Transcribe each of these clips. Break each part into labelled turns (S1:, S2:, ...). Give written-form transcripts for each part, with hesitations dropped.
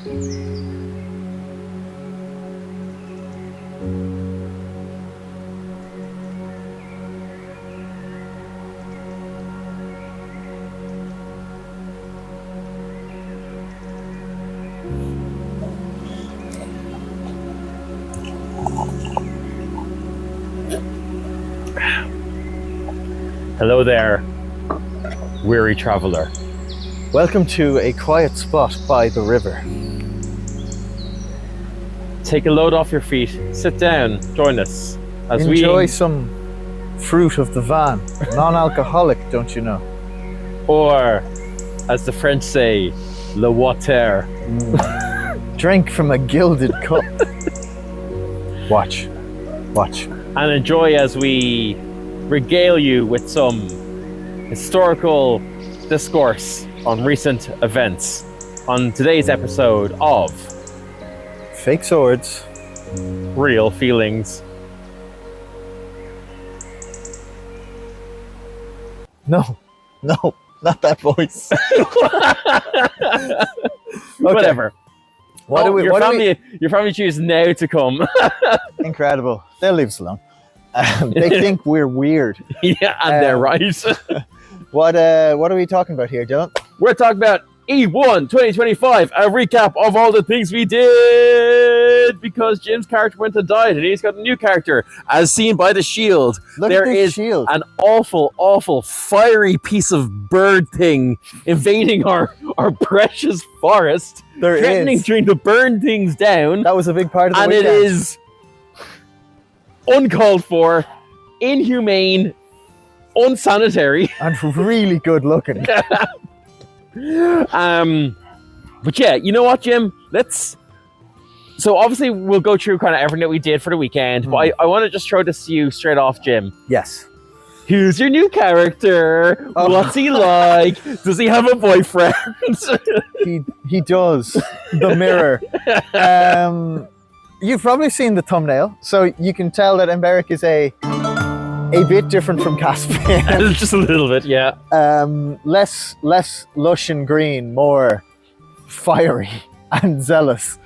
S1: Hello there, weary traveller.
S2: Welcome to a quiet spot by the river.
S1: Take a load off your feet, sit down, join us as
S2: Enjoy some fruit of the van. Non-alcoholic, don't you know?
S1: or as the French say, le water.
S2: Drink from a gilded cup. Watch.
S1: And enjoy as we regale you with some historical discourse on recent events on today's episode of
S2: Fake swords.
S1: Real Feelings.
S2: No, not that voice.
S1: Whatever. Your family choose now to come.
S2: Incredible. They'll leave us alone. They think we're weird.
S1: Yeah, and they're right.
S2: What are we talking about here, Dylan?
S1: We're talking about E1 2025, a recap of all the things we did because Jim's character went and died and he's got a new character as seen by the shield. There is
S2: shield.
S1: An awful fiery piece of bird thing invading our precious forest, threatening to burn things down.
S2: That was a big part of the
S1: and
S2: weekend.
S1: It is uncalled for, inhumane, unsanitary,
S2: and really good looking.
S1: But yeah, you know what, Jim? So obviously we'll go through kind of everything that we did for the weekend, but I want to just throw this to you straight off, Jim.
S2: Yes.
S1: Who's your new character?
S2: Oh.
S1: What's he like? Does he have a boyfriend?
S2: He does. The mirror. You've probably seen the thumbnail, so you can tell that Emberic is a bit different from Caspian.
S1: Just a little bit, yeah.
S2: Less lush and green, more fiery and zealous.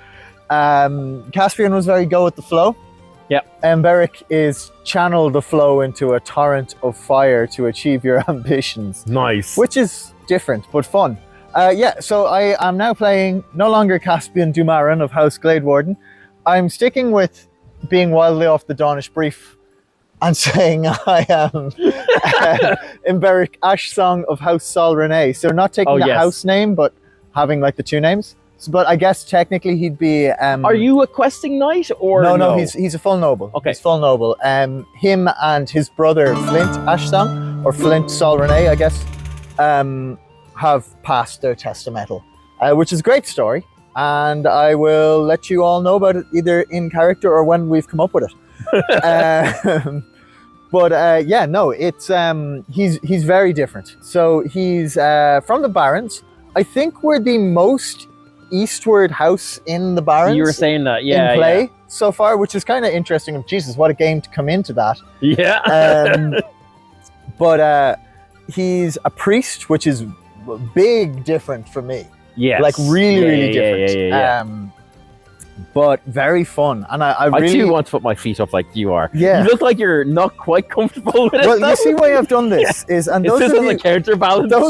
S2: Caspian was very go with the flow.
S1: Yep.
S2: Emberic is channel the flow into a torrent of fire to achieve your ambitions.
S1: Nice.
S2: Which is different, but fun. So I am now playing no longer Caspian Dumaran of House Gladewarden. I'm sticking with being wildly off the Daunish brief and saying I am Emberic Ashsong of House Sol Renee. So not taking the house name, but having like the two names. So, but I guess technically he'd be...
S1: Are you a questing knight or
S2: No, he's a full noble.
S1: Okay.
S2: He's full noble. Him and his brother Flint Ashsong, or Flint Sol Renee, I guess, have passed their testamental, which is a great story. And I will let you all know about it either in character or when we've come up with it. He's very different. So he's from the Barrens. I think we're the most eastward house in the Barrens.
S1: You were saying that, yeah.
S2: In play so far, which is kind of interesting. Jesus, what a game to come into that.
S1: Yeah.
S2: But he's a priest, which is big different from me.
S1: Yes.
S2: Like really different.
S1: Yeah.
S2: But very fun. And I really
S1: too want to put my feet up like you are.
S2: Yeah.
S1: You look like you're not quite comfortable with it.
S2: Well, you see why I've done this is, and
S1: those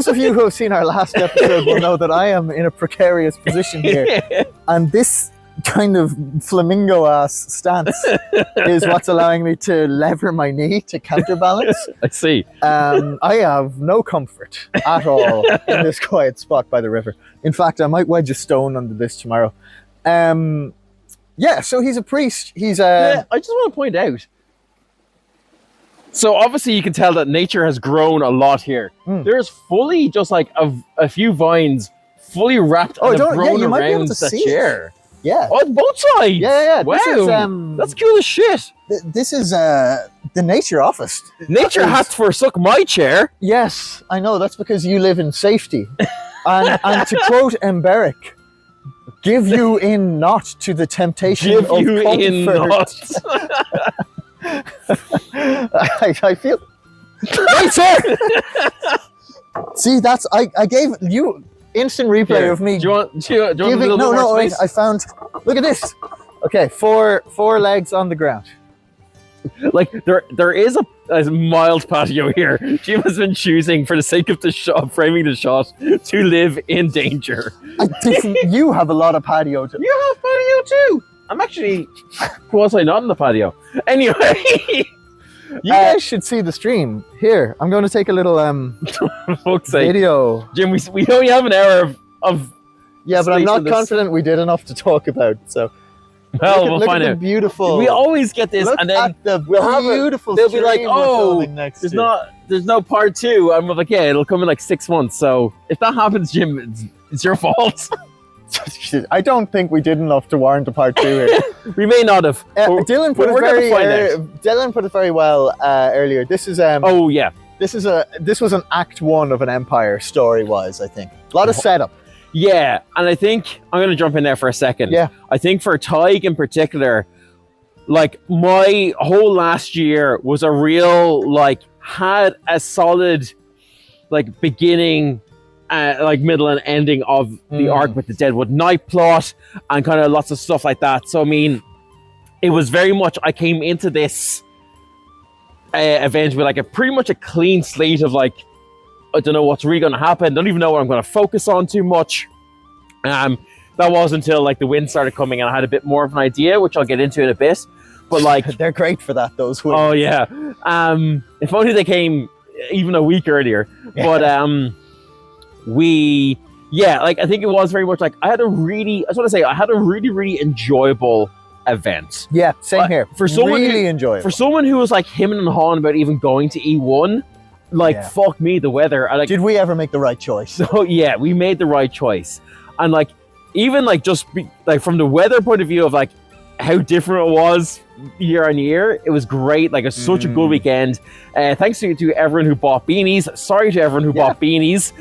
S2: of you who have seen our last episode will know that I am in a precarious position here. And this kind of flamingo ass stance is what's allowing me to lever my knee to counterbalance.
S1: I see.
S2: I have no comfort at all in this quiet spot by the river. In fact, I might wedge a stone under this tomorrow. So he's a priest. I
S1: just want to point out. So obviously you can tell that nature has grown a lot here. There's fully just like a few vines fully wrapped and have grown around the chair.
S2: Yeah.
S1: Oh, it's both sides.
S2: Yeah.
S1: Wow. That's cool as shit.
S2: This is the nature office.
S1: Nature has to forsook my chair.
S2: Yes, I know. That's because you live in safety. and to quote Emberic, give you in not to the temptation of comfort. Give you in not. I feel... Right, sir! See, I gave you... instant replay
S1: Here,
S2: of me.
S1: Do you want a
S2: giving,
S1: little bit more
S2: wait,
S1: space?
S2: I found. Look at this. Okay, four legs on the ground.
S1: Like there is a mild patio here. Jim has been choosing, for the sake of the shot, framing the shot, to live in danger.
S2: You have a lot of patio.
S1: You have patio too. I'm actually quasi not in the patio. Anyway,
S2: You guys should see the stream. Here, I'm going to take a little
S1: for fuck's sake,
S2: video.
S1: Jim, we only have an hour of
S2: Yeah, but I'm
S1: space
S2: not
S1: in this.
S2: confident we did enough to talk about. So
S1: Well, we'll
S2: look
S1: find
S2: at the
S1: out.
S2: beautiful.
S1: We always get this,
S2: look
S1: and then
S2: at the
S1: we'll have
S2: beautiful.
S1: they'll be like,
S2: stream we're
S1: "Oh,
S2: filming next
S1: there's
S2: to."
S1: there's no part 2." I'm like, "Yeah, it'll come in like 6 months." So if that happens, Jim, it's your fault.
S2: I don't think we did enough to warrant a part 2 here.
S1: We may not have.
S2: Dylan put it
S1: we're gonna
S2: very.
S1: find out.
S2: Dylan put it very well earlier. This is
S1: Oh yeah.
S2: This was an act 1 of an empire story-wise. I think a lot of setup.
S1: Yeah, and I think I'm going to jump in there for a second.
S2: Yeah.
S1: I think for Tadgh in particular, like my whole last year was a real, like, had a solid, like, beginning, like middle and ending of the arc with the Deadwood Night plot and kind of lots of stuff like that. So I mean, it was very much, I came into this event with like pretty much a clean slate of like, I don't know what's really going to happen. Don't even know what I'm going to focus on too much. That was until like the wind started coming and I had a bit more of an idea, which I'll get into in a bit. But like,
S2: They're great for that. Those winds.
S1: oh yeah. If only they came even a week earlier. But like I think it was very much like I had a really enjoyable event.
S2: Yeah, same here.
S1: For someone
S2: really
S1: who,
S2: enjoyable.
S1: For someone who was like him and hawing about even going to E1, like
S2: Yeah.
S1: fuck me, the weather. I like.
S2: Did we ever make the right choice?
S1: So yeah, we made the right choice, and like even like like from the weather point of view of like how different it was year on year, it was great. Like it's such a good weekend. Thanks to everyone who bought beanies. Sorry to everyone who bought beanies.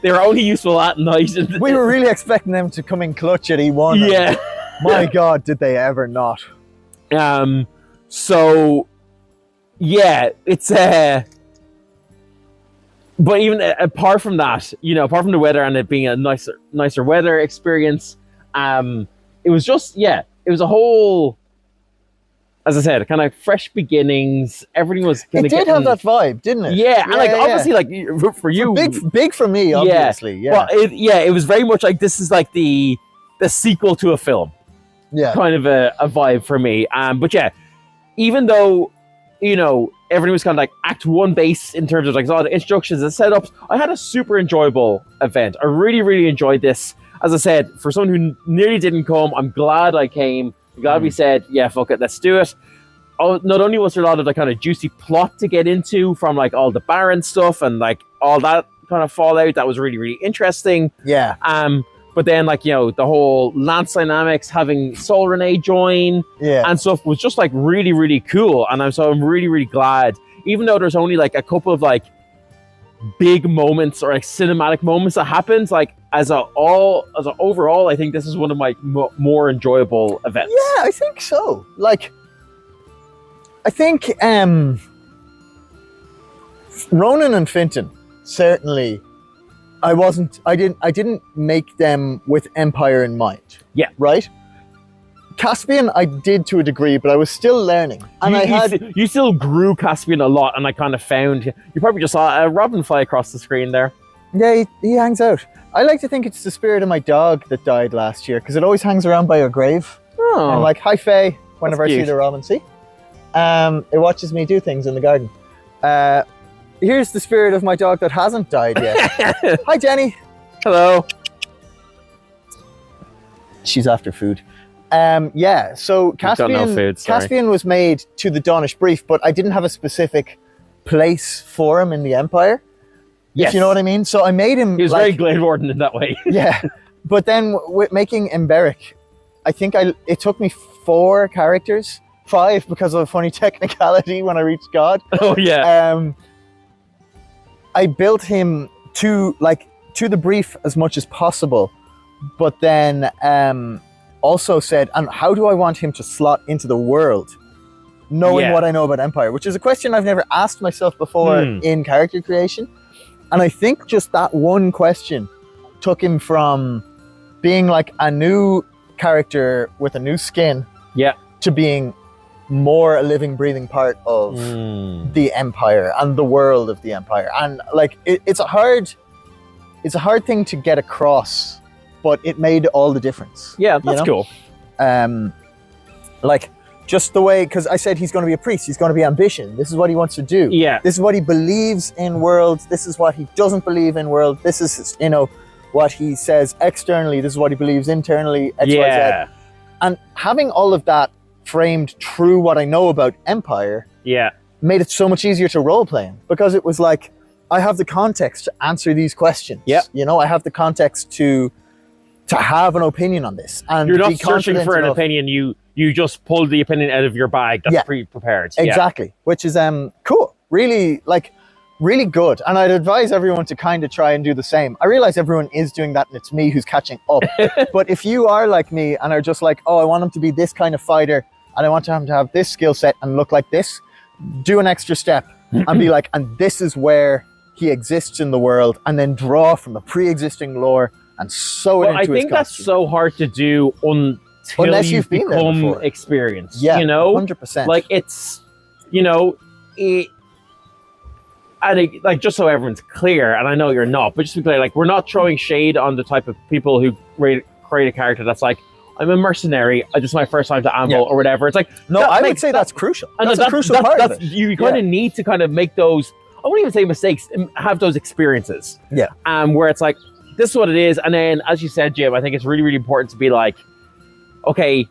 S1: they were only useful at night.
S2: We were really expecting them to come in clutch at E1.
S1: Yeah.
S2: My God, did they ever not?
S1: So yeah, it's but even apart from that, you know, apart from the weather and it being a nicer weather experience, it was just, yeah, it was a whole, as I said, kind of fresh beginnings. Everything was kind
S2: It
S1: of
S2: did have that vibe, didn't it?
S1: yeah, and like obviously like for you,
S2: Big for me, obviously. Yeah.
S1: Well, it was very much like this is like the sequel to a film.
S2: Yeah.
S1: Kind of a vibe for me. But yeah, even though, you know, everything was kind of like Act 1 base in terms of like all the introductions and setups, I had a super enjoyable event. I really, really enjoyed this. As I said, for someone who nearly didn't come, I'm glad I came. I'm glad we said, yeah, fuck it, let's do it. Oh, not only was there a lot of the kind of juicy plot to get into from like all the Baron stuff and like all that kind of fallout, that was really, really interesting.
S2: Yeah.
S1: But then, like, you know, the whole Lance dynamics, having Sol Renee join and stuff was just like really, really cool. And I'm really, really glad, even though there's only like a couple of like big moments or like cinematic moments that happens, like as a overall, I think this is one of my more enjoyable events.
S2: Yeah, I think so. Like, I think Ronan and Finton certainly. I didn't make them with Empire in mind.
S1: Yeah.
S2: Right? Caspian I did to a degree, but I was still learning. And
S1: you still grew Caspian a lot, and I kind of found you probably just saw a robin fly across the screen there.
S2: Yeah, he hangs out. I like to think it's the spirit of my dog that died last year, because it always hangs around by your grave.
S1: Oh.
S2: I'm like, hi Faye, whenever I see
S1: cute.
S2: the robin. See? It watches me do things in the garden. Here's the spirit of my dog that hasn't died yet. Hi, Jenny.
S1: Hello.
S2: She's after food. Yeah, so Caspian was made to the Dawnish Brief, but I didn't have a specific place for him in the Empire.
S1: Yes.
S2: If you know what I mean. So I made him.
S1: He was very Glade Warden in that way.
S2: Yeah, but then with making Emberic, I think it took me 4 characters, 5 because of a funny technicality when I reached God.
S1: Oh yeah.
S2: I built him to the brief as much as possible, but then also said, and how do I want him to slot into the world, knowing what I know about Empire, which is a question I've never asked myself before in character creation. And I think just that one question took him from being like a new character with a new skin
S1: Yeah.
S2: to being more a living, breathing part of the Empire and the world of the Empire. And like it's a hard thing to get across, but it made all the difference.
S1: Yeah, that's cool.
S2: Like just the way, because I said he's going to be a priest, he's going to be ambition. This is what he wants to do.
S1: Yeah.
S2: This is what he believes in world. This is what he doesn't believe in world. This is, what he says externally. This is what he believes internally. X, Y, Z. And having all of that framed through what I know about Empire made it so much easier to role play him, because it was like, I have the context to answer these questions. I have the context to have an opinion on this. And
S1: you're not searching for an opinion. You just pulled the opinion out of your bag that's pre-prepared.
S2: Exactly. Which is cool. Really, really good. And I'd advise everyone to kind of try and do the same. I realize everyone is doing that and it's me who's catching up. But if you are like me and are just like, oh, I want him to be this kind of fighter and I want him to have this skill set and look like this, do an extra step and be like, and this is where he exists in the world, and then draw from the pre-existing lore and sew it into his costume.
S1: I think that's so hard to do unless you've become experienced.
S2: Yeah, 100%.
S1: Like it's, like just so everyone's clear, and I know you're not, but just to be clear, like we're not throwing shade on the type of people who create a character that's like, I'm a mercenary, this is my first time to Anvil or whatever. It's like,
S2: no, I would say that's crucial. That's a crucial part of it.
S1: You kind of need to kind of make those, I won't even say mistakes, have those experiences.
S2: Yeah.
S1: Where it's like, this is what it is. And then, as you said, Jim, I think it's really, really important to be like, okay,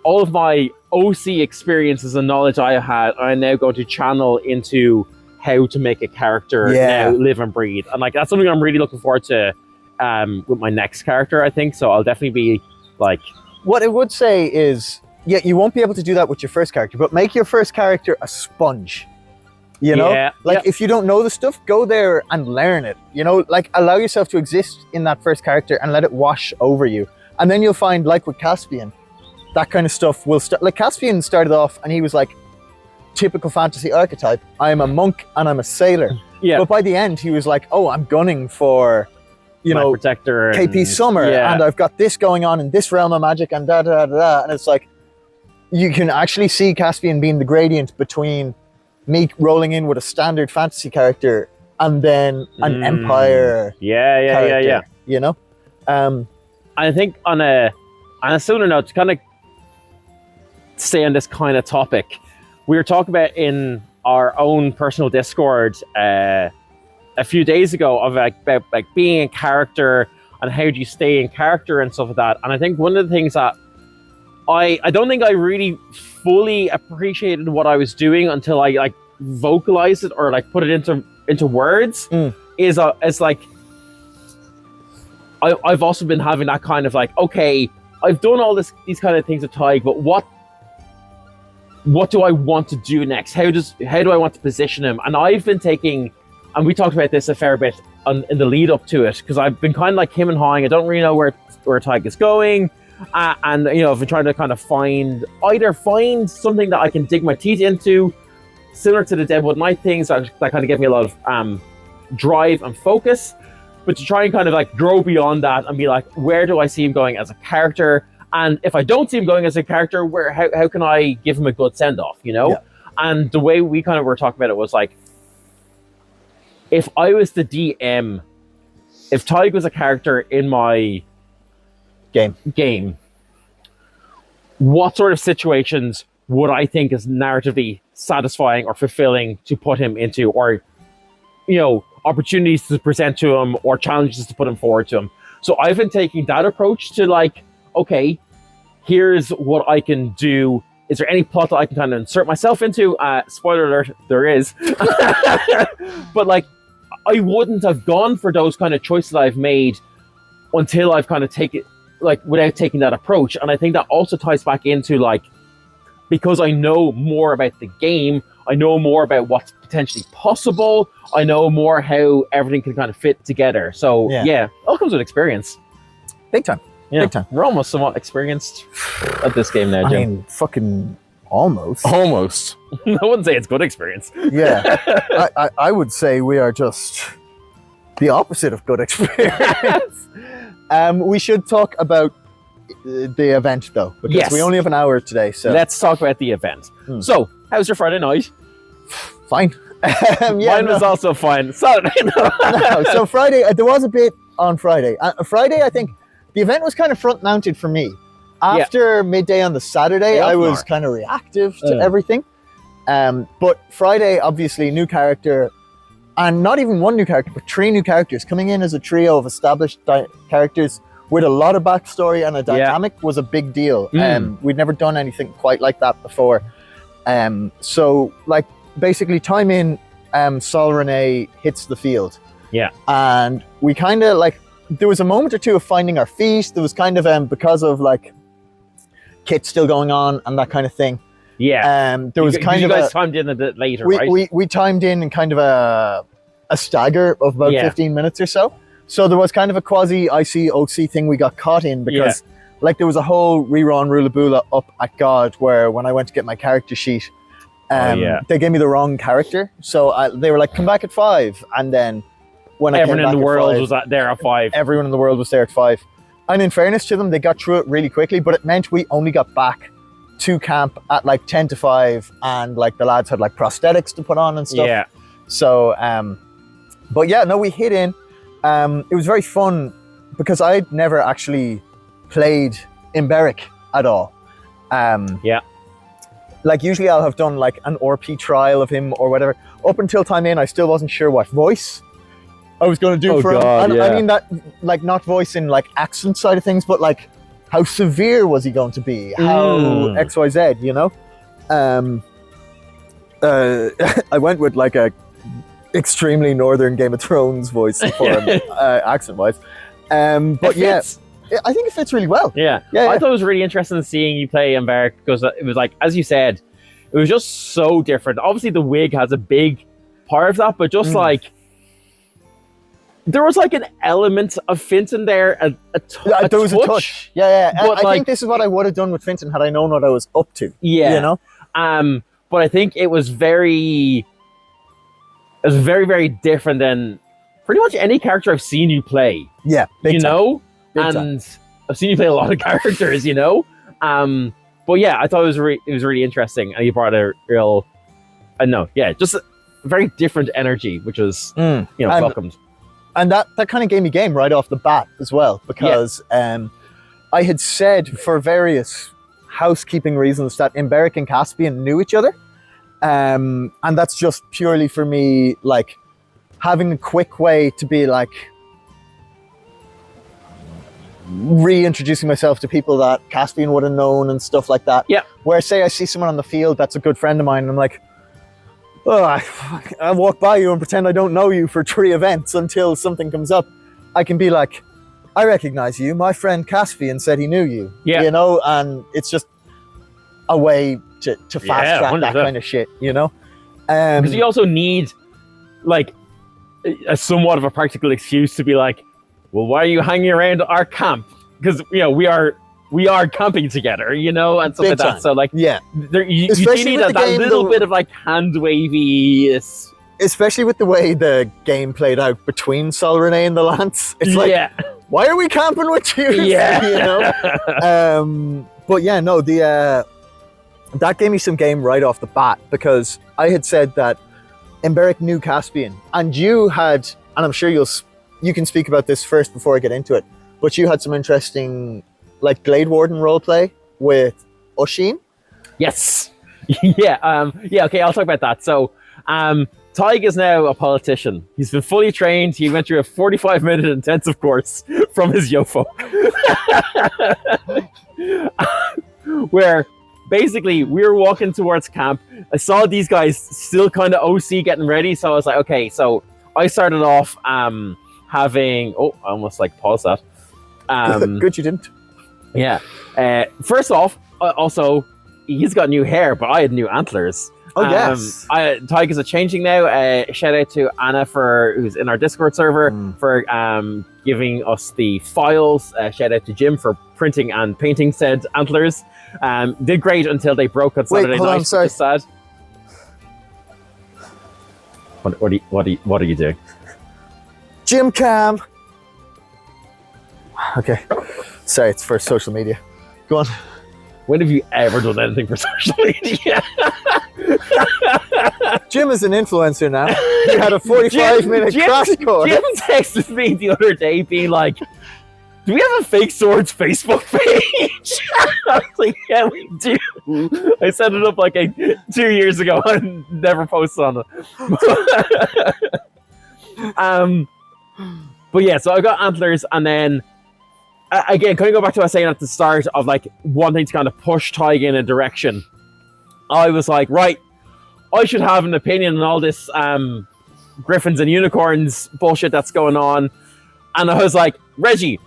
S1: all of my OC experiences and knowledge I had, I'm now going to channel into how to make a character now live and breathe. And like, that's something I'm really looking forward to with my next character, I think. So I'll definitely be like...
S2: What I would say is, you won't be able to do that with your first character, but make your first character a sponge. If you don't know the stuff, go there and learn it. Like allow yourself to exist in that first character and let it wash over you. And then you'll find, like with Caspian, that kind of stuff will start. Like Caspian started off and he was like, typical fantasy archetype. I'm a monk and I'm a sailor. Yeah. But by the end, he was like, oh, I'm gunning for,
S1: protector
S2: KP Summer, and I've got this going on in this realm of magic and da da da da. And it's like, you can actually see Caspian being the gradient between me rolling in with a standard fantasy character and then an Empire character,
S1: I think on a sooner note, to kind of stay on this kind of topic, we were talking about in our own personal Discord a few days ago of about being a character and how do you stay in character and stuff like that. And I think one of the things that I don't think I really fully appreciated what I was doing until I like vocalized it or like put it into words is like I've also been having that kind of like, okay, I've done all these kind of things with Tadgh, but what do I want to do next? How do I want to position him? And I've been taking, and we talked about this a fair bit in the lead up to it, because I've been kind of like him and hawing. I don't really know where Tadgh is going. And I've been trying to kind of find something that I can dig my teeth into, similar to the Deadwood Knight things that kind of give me a lot of drive and focus, but to try and kind of like grow beyond that and be like, where do I see him going as a character? And if I don't see him going as a character, how can I give him a good send-off, Yeah. And the way we kind of were talking about it was like, if I was the DM, if Tadgh was a character in my game, what sort of situations would I think is narratively satisfying or fulfilling to put him into, or opportunities to present to him or challenges to put him forward to him. So I've been taking that approach to like, okay, here's what I can do. Is there any plot that I can kind of insert myself into? Spoiler alert, there is. But like, I wouldn't have gone for those kind of choices I've made until I've kind of taken, like, without taking that approach. And I think that also ties back into like, because I know more about the game, I know more about what's potentially possible, I know more how everything can kind of fit together. So yeah, all comes with experience.
S2: Big time.
S1: Yeah.
S2: Big time.
S1: We're almost somewhat experienced at this game now, Jim.
S2: I mean, fucking almost.
S1: Almost. I wouldn't say it's good experience.
S2: Yeah. I would say we are just the opposite of good experience. We should talk about the event though, because
S1: Yes.
S2: we only have an hour today. So
S1: Let's talk about the event. So, how's your Friday night?
S2: fine.
S1: Mine was also fine. So,
S2: So Friday, there was a bit on Friday. Friday, I think the event was kind of front mounted for me. After midday on the Saturday, I was kind of reactive to everything. But Friday, obviously, new character, and not even one new character, but 3 new characters coming in as a trio of established characters with a lot of backstory and a dynamic was a big deal. We'd never done anything quite like that before. So, like, basically, time in, Sol Renee hits the field.
S1: Yeah.
S2: And we kind of, like, there was a moment or two of finding our feet. There was kind of, because of, like, kit still going on and that kind of thing.
S1: Yeah.
S2: There was kind
S1: you
S2: of
S1: guys timed in a bit later, right?
S2: We timed in kind of a stagger of about 15 minutes or so. So there was kind of a quasi IC/OC thing we got caught in because like there was a whole rerun Rulabula up at God where when I went to get my character sheet, they gave me the wrong character. So they were like, come back at 5. And then when
S1: everyone in the world
S2: 5,
S1: was there at 5.
S2: Everyone in the world was there at 5. And in fairness to them, they got through it really quickly, but it meant we only got back to camp at like 10 to 5 and like the lads had like prosthetics to put on and stuff.
S1: Yeah.
S2: So, but yeah, no, we hit in. It was very fun because I'd never actually played Imberic at all. Like usually I'll have done like an RP trial of him or whatever. Up until time in, I still wasn't sure what voice I was going to do for him. And I mean that, like not voice in like accent side of things, but like how severe was he going to be? How XYZ, you know? I went with like a extremely northern Game of Thrones voice for him, accent-wise. But yeah, I think it fits really well.
S1: Yeah. I thought it was really interesting seeing you play Imberic because it was like, as you said, it was just so different. Obviously, the wig has a big part of that, but just like there was like an element of Finton there,
S2: there was a touch. Yeah.
S1: But
S2: I think this is what I would have done with Finton had I known what I was up to.
S1: Yeah,
S2: you know.
S1: But I think it was very, very different than pretty much any character I've seen you play.
S2: Yeah, big time. Big
S1: and
S2: time.
S1: I've seen you play a lot of characters, you know. But yeah, I thought it was really interesting, and you brought a real, just a very different energy, which was welcomed.
S2: And that kind of gave me game right off the bat as well, because I had said for various housekeeping reasons that Imberic and Caspian knew each other. And that's just purely for me, like having a quick way to be like reintroducing myself to people that Caspian would have known and stuff like that.
S1: Yeah.
S2: Where say I see someone on the field that's a good friend of mine and I'm like, oh, I walk by you and pretend I don't know you for 3 events until something comes up. I can be like, I recognize you. My friend Caspian said he knew you. Yeah. You know, and it's just a way to fast track that kind of shit, you know?
S1: Because you also need like a somewhat of a practical excuse to be like, well, why are you hanging around our camp? Because we are camping together, you know, and stuff like that. So like, you do need that little bit of like hand wavy.
S2: Especially with the way the game played out between Sol Renee and the Lance. It's like, why are we camping with you? Yeah. You know? But yeah, no, that gave me some game right off the bat because I had said that Imberic knew Caspian and you had, and I'm sure you can speak about this first before I get into it, but you had some interesting like Glade Warden roleplay with Oshin.
S1: Yes. Okay, I'll talk about that. So, Tadgh is now a politician. He's been fully trained. He went through a 45-minute intensive course from his Yofo. Where basically we were walking towards camp. I saw these guys still kind of OC getting ready. So I was like, okay, so I started off having... Oh, I almost like paused that.
S2: Good you didn't.
S1: Yeah. First off, also, he's got new hair, but I had new antlers.
S2: Oh, yes.
S1: Tadgh is a changing now. Shout out to Anna, who's in our Discord server, for giving us the files. Shout out to Jim for printing and painting said antlers. Did great until they broke on Saturday night, which is sad. What are you doing?
S2: Gym cam. Okay. Sorry, it's for social media. Go on.
S1: When have you ever done anything for social media?
S2: Jim is an influencer now. He had a 45-minute crash course.
S1: Jim texted me the other day being like, do we have a Fake Swords Facebook page? I was like, yeah, we do. I set it up like 2 years ago and never posted on it. But yeah, so I got antlers, and then again, kind of go back to what I was saying at the start of like wanting to kind of push Tadgh in a direction. I was like, right, I should have an opinion on all this griffins and unicorns bullshit that's going on. And I was like, Reggie,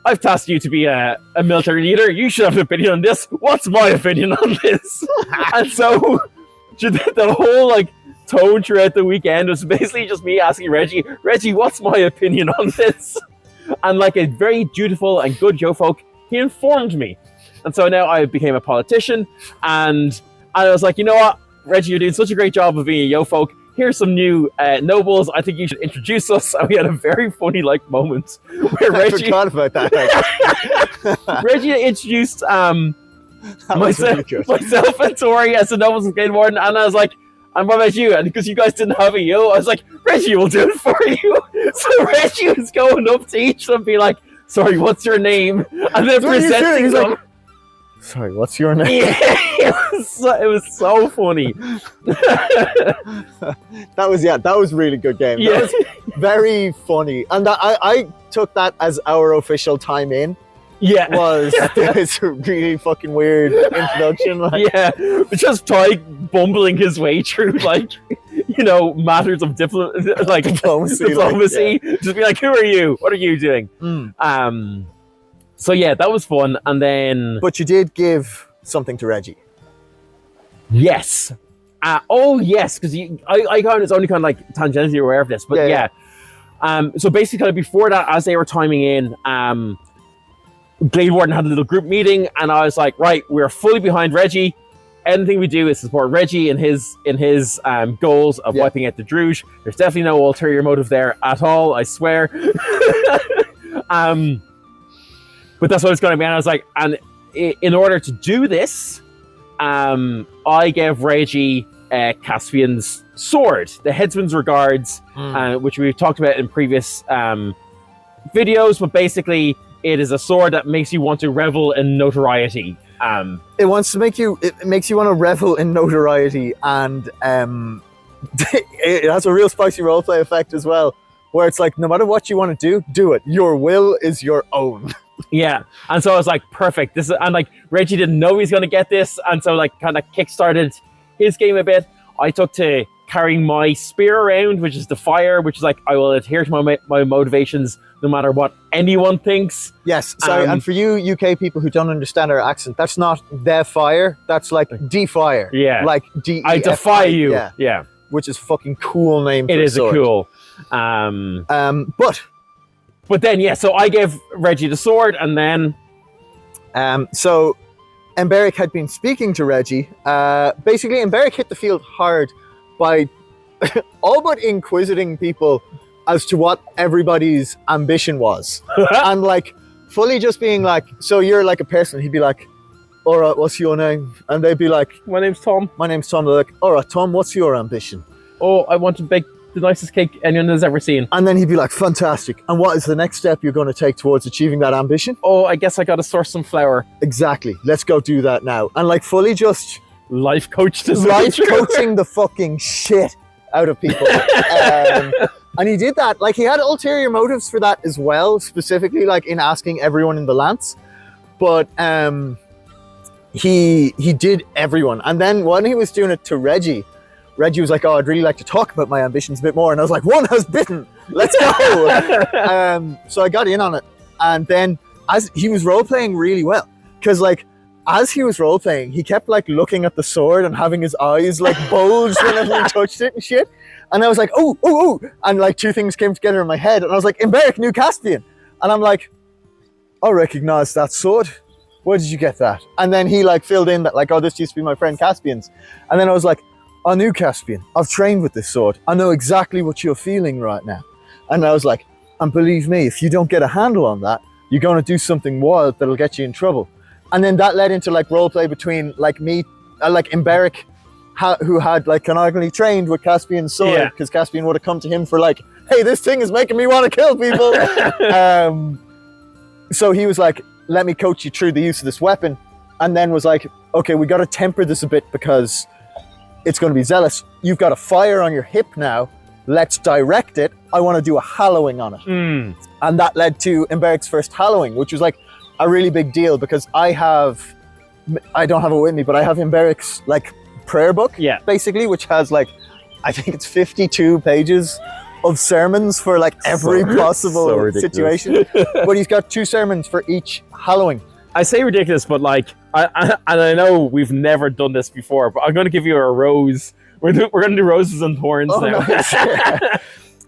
S1: I've tasked you to be a military leader. You should have an opinion on this. What's my opinion on this? And so the whole like tone throughout the weekend was basically just me asking Reggie, what's my opinion on this? And like a very dutiful and good yo folk, he informed me. And so now I became a politician, and I was like, you know what, Reggie, you're doing such a great job of being a yo folk. Here's some new nobles. I think you should introduce us. And we had a very funny like moment where Reggie
S2: I forgot about that.
S1: Reggie introduced myself and Tori as the nobles of Gatewarden, and I was like, and what about you? And because you guys didn't have a yo, I was like, Reggie will do it for you. So Reggie was going up to each of them, be like, sorry, what's your name? And then presenting them.
S2: Like, sorry, what's your name?
S1: Yeah, it was so funny.
S2: That was really good game.
S1: Yeah.
S2: That was very funny. And I took that as our official time in.
S1: Yeah.
S2: Was this really fucking weird introduction. Like,
S1: yeah, just Tadgh bumbling his way through like, you know, matters of diplomacy. Like, yeah. Just be like, who are you? What are you doing? So yeah, that was fun. And then,
S2: but you did give something to Reggie.
S1: Yes. Yes, because I kind of only kind of like tangentially aware of this, but yeah. So basically, kind of before that, as they were timing in, Gatewarden had a little group meeting, and I was like, right, we're fully behind Reggie. Anything we do is support Reggie in his goals of wiping out the Druge. There's definitely no ulterior motive there at all, I swear. But that's what it's going to be. And I was like, and in order to do this, I gave Reggie Caspian's sword, the Headsman's Regards, which we've talked about in previous videos, but basically it is a sword that makes you want to revel in notoriety.
S2: It makes you want to revel in notoriety, and it has a real spicy roleplay effect as well, where it's like, no matter what you want to do it. Your will is your own.
S1: Yeah, and so I was like, perfect. And like Reggie didn't know he was going to get this, and so like kind of kickstarted his game a bit. I took to carrying my spear around, which is the fire, which is like, I will adhere to my motivations no matter what anyone thinks.
S2: Yes, sorry, and for you UK people who don't understand our accent, that's not the fire, that's like defire.
S1: Yeah.
S2: Like D-E-F-I.
S1: I defy you. Yeah.
S2: Which is a fucking cool name for
S1: it
S2: a
S1: is
S2: sword.
S1: A cool. But then, yeah, so I gave Reggie the sword, and then...
S2: So Emberic had been speaking to Reggie. Basically, Emberic hit the field hard by all but inquisiting people as to what everybody's ambition was. And like fully just being like, so you're like a person. He'd be like, all right, what's your name? And they'd be like,
S1: my name's Tom.
S2: My name's Tom. They're like, all right, Tom, what's your ambition?
S1: Oh, I want to bake the nicest cake anyone has ever seen.
S2: And then he'd be like, fantastic. And what is the next step you're going to take towards achieving that ambition?
S1: Oh, I guess I got to source some flour.
S2: Exactly. Let's go do that now. And like fully just...
S1: life coaching
S2: the fucking shit out of people. And he did that. Like, he had ulterior motives for that as well, specifically like in asking everyone in the Lance. But he did everyone. And then when he was doing it to Reggie was like, oh, I'd really like to talk about my ambitions a bit more. And I was like, one has bitten. Let's go. So I got in on it. And then as he was role-playing really well, because like, as he was role-playing, he kept like looking at the sword and having his eyes like bulge whenever he touched it and shit. And I was like, oh. And like two things came together in my head. And I was like, Emberic, new Caspian. And I'm like, I recognize that sword. Where did you get that? And then he like filled in that like, oh, this used to be my friend Caspian's. And then I was like, I knew Caspian. I've trained with this sword. I know exactly what you're feeling right now. And I was like, and believe me, if you don't get a handle on that, you're going to do something wild that'll get you in trouble. And then that led into like roleplay between like me, like Imberic, who had like canonically trained with Caspian's sword, because Caspian would have come to him for like, hey, this thing is making me want to kill people. So he was like, let me coach you through the use of this weapon. And then was like, okay, we got to temper this a bit because it's going to be zealous. You've got a fire on your hip now. Let's direct it. I want to do a hallowing on it. And that led to Imberic's first hallowing, which was like a really big deal because I don't have it with me, but I have Imberic's like prayer book, basically, which has like, I think it's 52 pages of sermons for like every possible situation. But he's got 2 sermons for each hallowing.
S1: I say ridiculous, but like, and I know we've never done this before, but I'm going to give you a rose. We're going to do roses and thorns now. Nice.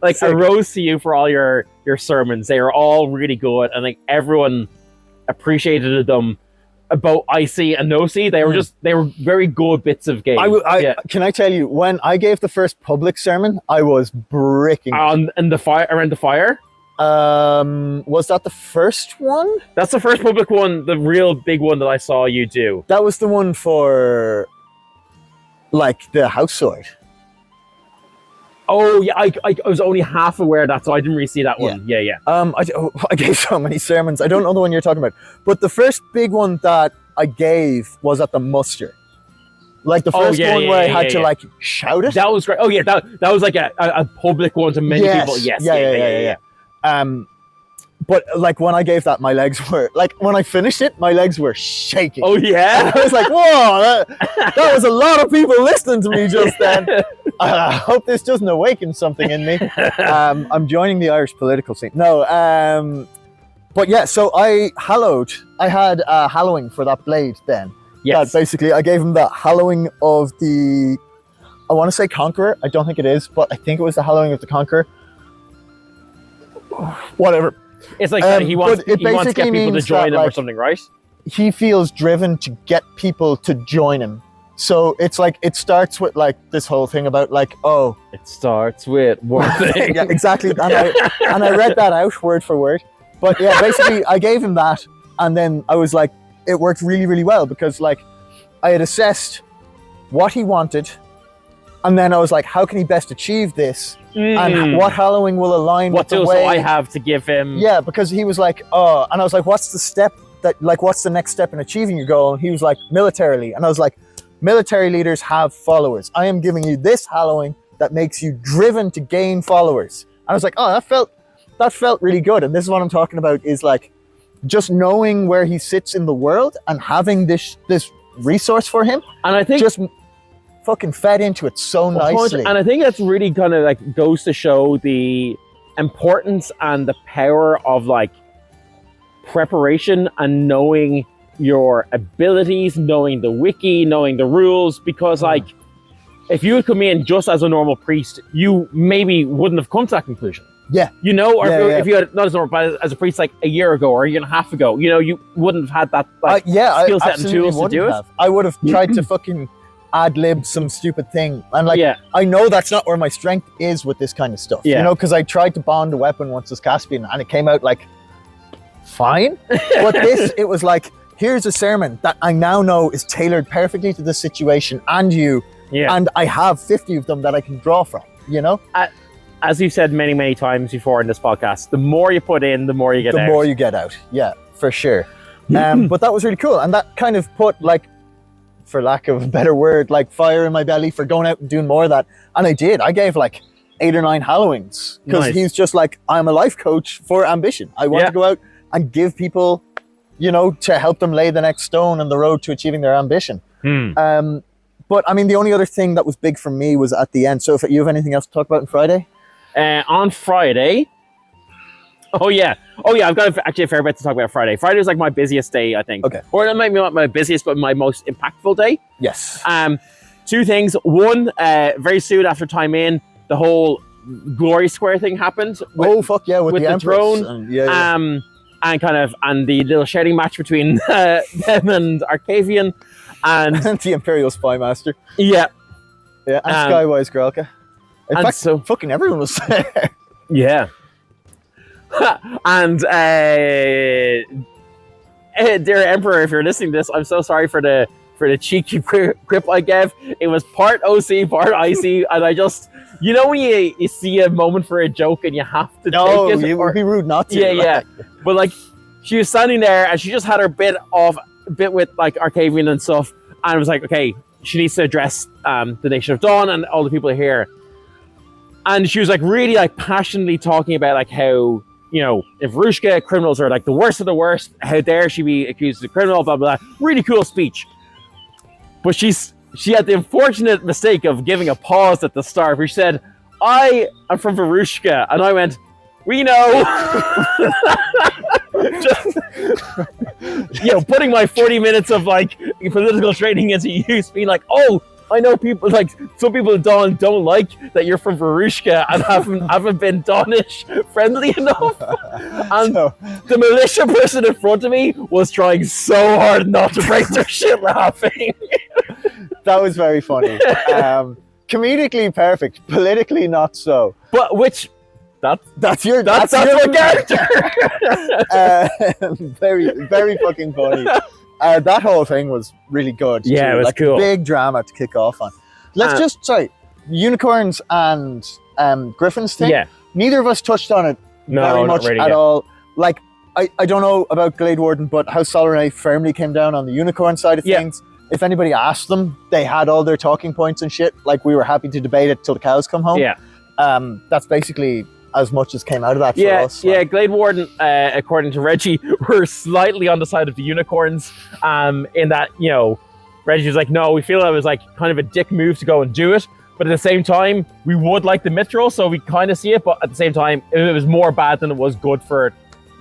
S1: Like a rose to you for all your sermons. They are all really good, and like everyone appreciated them. About Icy and Nosy, they were very good bits of game.
S2: Can I tell you, when I gave the first public sermon, I was bricking
S1: around the fire.
S2: Was that the first one?
S1: That's the first public one, the real big one that I saw you do.
S2: That was the one for like the house sword.
S1: Oh yeah, I was only half aware of that, so I didn't really see that one. Yeah.
S2: I gave so many sermons. I don't know the one you're talking about, but the first big one that I gave was at the muster. Like the first one where I had to like shout it.
S1: That was great. Oh yeah, that was like a public one to many people. Yes. Yeah.
S2: But like when I gave that, my legs were like, when I finished it, my legs were shaking.
S1: Oh yeah.
S2: And I was like, whoa, that was a lot of people listening to me just then. I hope this doesn't awaken something in me. I'm joining the Irish political scene. No, but yeah, so I had a hallowing for that blade then.
S1: Yes.
S2: Basically, I gave him the hallowing of the, I want to say Conqueror. I don't think it is, but I think it was the hallowing of the Conqueror. Whatever.
S1: It's like he wants to get people to join him or something, right?
S2: He feels driven to get people to join him. So it's like, it starts with like this whole thing about like, oh.
S1: It starts with one thing.
S2: Yeah, exactly. And I read that out word for word. But yeah, basically I gave him that. And then I was like, it worked really, really well because like I had assessed what he wanted. And then I was like, how can he best achieve this? And what hallowing will align with the way
S1: I have to give him?
S2: Yeah, because he was like, oh, and I was like, what's the next step in achieving your goal? And he was like, militarily. And I was like, military leaders have followers. I am giving you this hallowing that makes you driven to gain followers. And I was like, oh, that felt really good. And this is what I'm talking about, is like just knowing where he sits in the world and having this resource for him.
S1: And I think
S2: just fucking fed into it so nicely.
S1: And I think that's really kind of like goes to show the importance and the power of like preparation and knowing your abilities, knowing the wiki, knowing the rules, because like if you had come in just as a normal priest, you maybe wouldn't have come to that conclusion.
S2: Yeah.
S1: You know, or if you had, not as normal, but as a priest like a year ago or a year and a half ago, you know, you wouldn't have had that like, skill set and tools to do it.
S2: I would have tried to fucking ad-lib some stupid thing. And like, I know that's not where my strength is with this kind of stuff. You know, because I tried to bond a weapon once as Caspian and it came out like, fine. But this, it was like, here's a sermon that I now know is tailored perfectly to this situation and you. Yeah. And I have 50 of them that I can draw from, you know?
S1: As you've said many, many times before in this podcast, the more you put in, the more you get out.
S2: The more you get out. Yeah, for sure. But that was really cool. And that kind of put like, for lack of a better word, like fire in my belly for going out and doing more of that. And I did. I gave like 8 or 9 hallowings because he's just like, I'm a life coach for ambition. I want to go out and give people, you know, to help them lay the next stone on the road to achieving their ambition. But I mean, the only other thing that was big for me was at the end. So if you have anything else to talk about on Friday?
S1: On Friday, I've got actually a fair bit to talk about Friday. Friday is like my busiest day, I think. Okay. Or it might be not my busiest, but my most impactful day.
S2: Yes.
S1: 2 things. One, very soon after time in, the whole Glory Square thing happened.
S2: With the
S1: throne. And the little shouting match between them and Arcavian and
S2: the Imperial Spy Master.
S1: Yeah.
S2: Yeah, and Skywise Grelka. In fact, so fucking everyone was there.
S1: Yeah. And dear Emperor, if you're listening to this, I'm so sorry for the cheeky quip I gave. It was part OC, part IC, and I just, when you see a moment for a joke and you have to take it.
S2: It would be rude not to.
S1: Yeah. But like, she was standing there and she just had her bit with like Arcavian and stuff, and it was like, okay, she needs to address the Nation of Dawn and all the people here. And she was like really like passionately talking about like how, if Varushka criminals are like the worst of the worst, how dare she be accused of criminal, blah, blah, blah. Really cool speech. But she had the unfortunate mistake of giving a pause at the start where she said, I am from Varushka. And I went, we know. Just, putting my 40 minutes of like political training into use, being like, oh, I know people, like some people in Dawn don't like that you're from Varushka and haven't been Dawnish friendly enough. And the militia person in front of me was trying so hard not to break their shit laughing.
S2: That was very funny. Comedically perfect, politically not so.
S1: But that's your
S2: character. Very, very fucking funny. That whole thing was really good.
S1: Yeah,
S2: too.
S1: It was
S2: like
S1: cool.
S2: Big drama to kick off on. Let's unicorns and griffins thing.
S1: Yeah.
S2: Neither of us touched on it very much
S1: really,
S2: at all. Like, I don't know about Glade Warden, but House Solernay firmly came down on the unicorn side of things. If anybody asked them, they had all their talking points and shit. Like, we were happy to debate it till the cows come home.
S1: Yeah.
S2: That's basically as much as came out of that for us.
S1: Yeah, Glade Warden, according to Reggie, were slightly on the side of the unicorns, in that, Reggie was like, no, we feel it was like kind of a dick move to go and do it, but at the same time, we would like the mithril, so we kind of see it, but at the same time, it was more bad than it was good for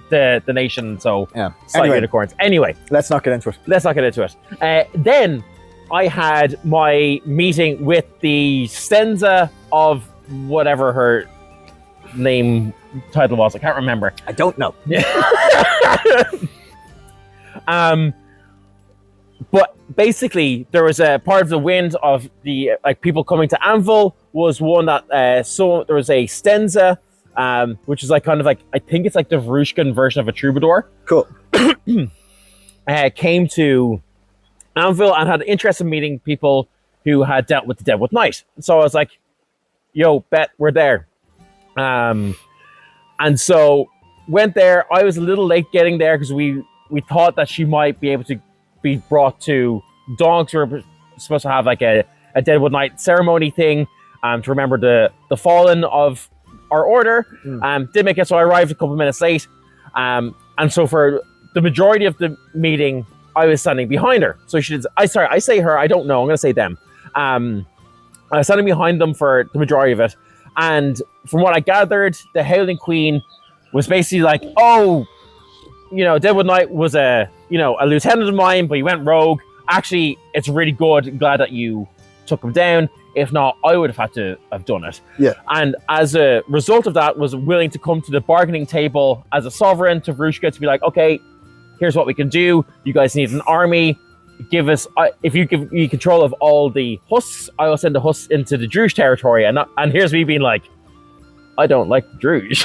S1: the nation, so unicorns. Anyway.
S2: Let's not get into it.
S1: Then I had my meeting with the Stenza of whatever her name title was. I can't remember.
S2: I don't know.
S1: But basically there was a part of the wind of the people coming to Anvil was one that so there was a Stenza, which is like kind of like, I think it's like the Varushkan version of a troubadour.
S2: Cool.
S1: Came to Anvil and had an interest in meeting people who had dealt with the Deadwood Knight. So I was like, yo, bet we're there. And so went there. I was a little late getting there because we thought that she might be able to be brought to Dogs. We were supposed to have like a Deadwood Knight ceremony thing to remember the fallen of our order. Didn't make it, so I arrived a couple of minutes late. And so for the majority of the meeting, I was standing behind her. So she did. I say her. I don't know. I'm going to say them. I was standing behind them for the majority of it. And from what I gathered, the Howling Queen was basically like, oh, Deadwood Knight was a lieutenant of mine, but he went rogue. Actually, it's really good. I'm glad that you took him down. If not, I would have had to have done it.
S2: Yeah. And
S1: as a result of that, was willing to come to the bargaining table as a sovereign to Varushka to be like, okay, here's what we can do. You guys need an army. Give us, if you give me control of all the husks, I will send the husks into the Druge territory. And here's me being like, I don't like the Druge.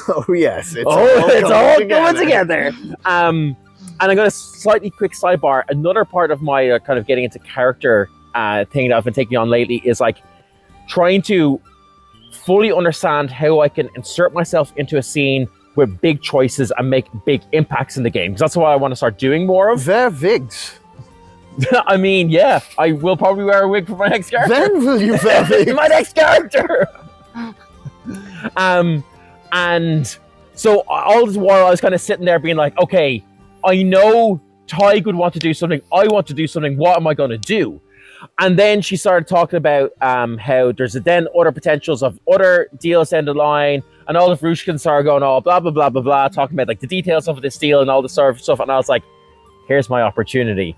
S2: Oh yes,
S1: it's all coming together. And I got a slightly quick sidebar. Another part of my kind of getting into character thing that I've been taking on lately is like trying to fully understand how I can insert myself into a scene with big choices and make big impacts in the game. Because that's what I want to start doing more of.
S2: Ver wigs.
S1: I mean, yeah, I will probably wear a wig for my next character.
S2: Then will you wear wigs?
S1: My next character. And so all this while I was kind of sitting there being like, okay, I know Tadgh would want to do something. I want to do something. What am I going to do? And then she started talking about how there's then other potentials of other deals down the line, and all the Varushkans are going all blah, blah, blah, blah, blah, talking about like the details of this deal and all this sort of stuff. And I was like, here's my opportunity.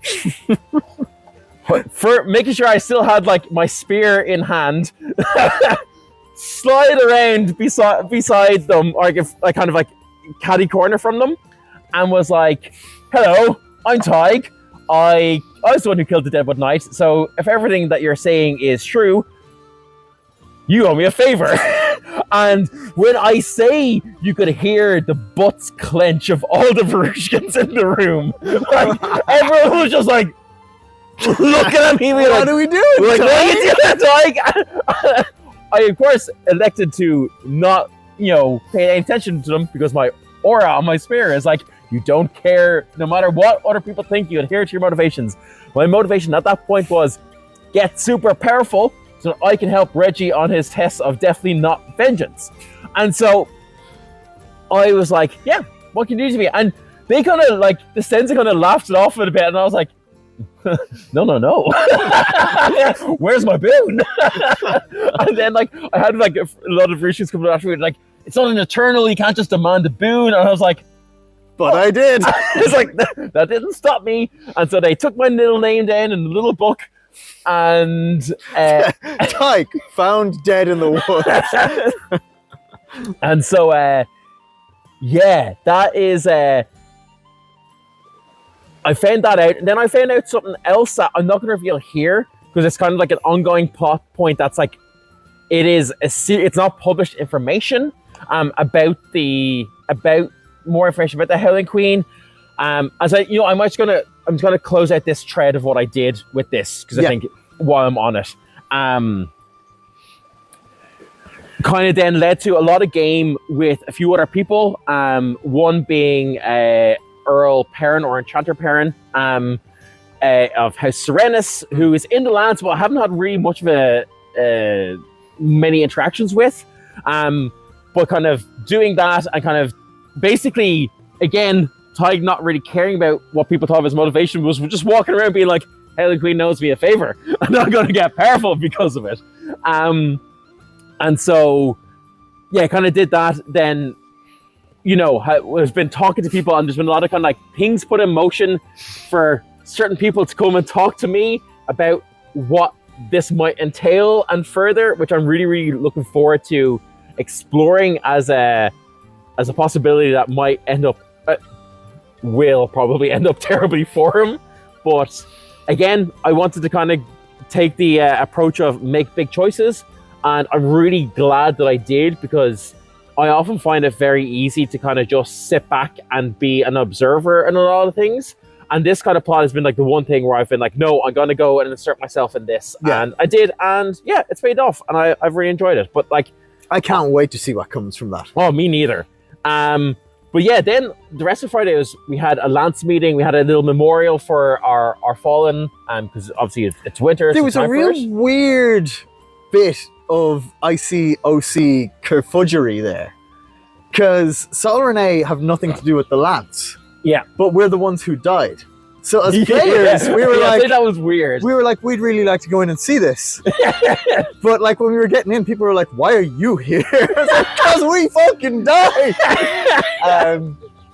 S1: For making sure I still had like my spear in hand, slide around beside them, or like kind of like catty corner from them, and was like, hello, I'm Tadgh. I was the one who killed the Deadwood Knight, so if everything that you're saying is true, you owe me a favor. And when I say you could hear the butts clench of all the Varushkins in the room, like everyone was just like looking at me.
S2: What are we doing?
S1: Like, what are you doing? Like, I of course elected to not, pay any attention to them because my aura on my spear is like, you don't care, no matter what other people think, you adhere to your motivations. My motivation at that point was get super powerful so that I can help Reggie on his tests of definitely not vengeance. And so I was like, yeah, what can you do to me? And they kind of like, the Stenza kind of laughed it off a bit, and I was like, no. Where's my boon? And then like I had like a lot of issues coming after me, like, it's not an eternal, you can't just demand a boon. And I was like,
S2: but I did.
S1: It's like, that didn't stop me. And so they took my little name down in the little book, and
S2: Tadgh, found dead in the woods.
S1: And so yeah, that is I found that out, and then I found out something else that I'm not going to reveal here because it's kind of like an ongoing plot point. That's like, it's not published information about more information about the Howling Queen. As I'm just gonna close out this thread of what I did with this because I think while I'm on it, kind of then led to a lot of game with a few other people. One being Earl Perrin or Enchanter Perrin of House Serenus, who is in the lands, but I haven't had really much of many interactions with. But kind of doing that and kind of basically, again, Tadgh not really caring about what people thought of his motivation, was just walking around being like, Howling Queen knows me a favor. I'm not going to get powerful because of it. And so, yeah, kind of did that. Then, has been talking to people, and there's been a lot of kind of like things put in motion for certain people to come and talk to me about what this might entail and further, which I'm really, really looking forward to exploring as a possibility that might end up, will probably end up terribly for him. But again, I wanted to kind of take the approach of make big choices, and I'm really glad that I did, because I often find it very easy to kind of just sit back and be an observer in a lot of things. And this kind of plot has been like the one thing where I've been like, no, I'm going to go and insert myself in this. Yeah. And I did. And yeah, it's paid off. And I've really enjoyed it. But like,
S2: I can't wait to see what comes from that.
S1: Oh, me neither. But yeah, then the rest of Friday was, we had a lance meeting. We had a little memorial for our fallen, because obviously it's winter.
S2: There was a real weird bit of ICOC kerfudgery there, because Sol Renee have nothing to do with the lance.
S1: Yeah,
S2: but we're the ones who died. So as players, we were like,
S1: that was weird.
S2: We were like, we'd really like to go in and see this. But like when we were getting in, people were like, "Why are you here?" Because we fucking died.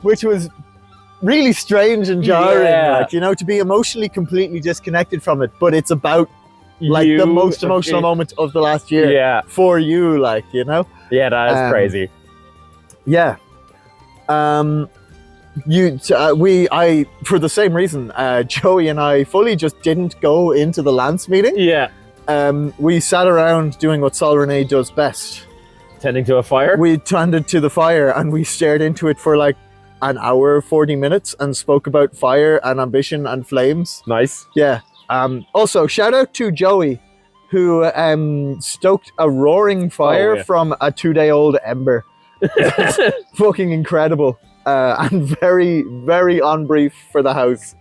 S2: Which was really strange and jarring, like, to be emotionally completely disconnected from it. But it's about like the most emotional moment of the last year for you, like, Yeah,
S1: that is crazy.
S2: Yeah. For the same reason, Joey and I fully just didn't go into the lance meeting.
S1: Yeah.
S2: We sat around doing what Sol Renee does best.
S1: Tending to a fire?
S2: We tended to the fire, and we stared into it for like an hour, 40 minutes, and spoke about fire and ambition and flames.
S1: Nice.
S2: Yeah. Also, shout out to Joey, who stoked a roaring fire from a 2-day-old ember. Fucking incredible. And very, very on brief for the house.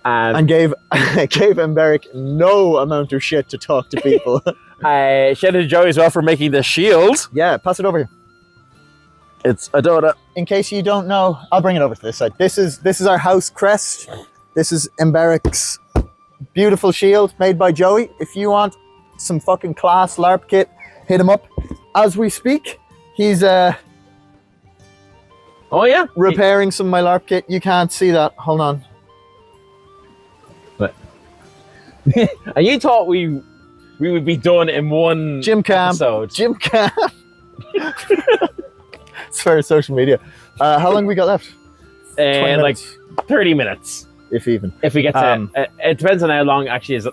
S2: And gave Emberic no amount of shit to talk to people.
S1: Shout out to Joey as well for making the shield.
S2: Yeah, pass it over here.
S1: It's Adora.
S2: In case you don't know, I'll bring it over to this side. This is our house crest. This is Emberic's beautiful shield made by Joey. If you want some fucking class LARP kit, hit him up. As we speak, he's repairing some of my LARP kit. You can't see that. Hold on.
S1: But and you thought we would be done in one
S2: Gym camp.
S1: episode.
S2: Gym camp. It's for social media. How long we got left?
S1: 20 like 30 minutes.
S2: If even.
S1: If we get to it depends on how long actually is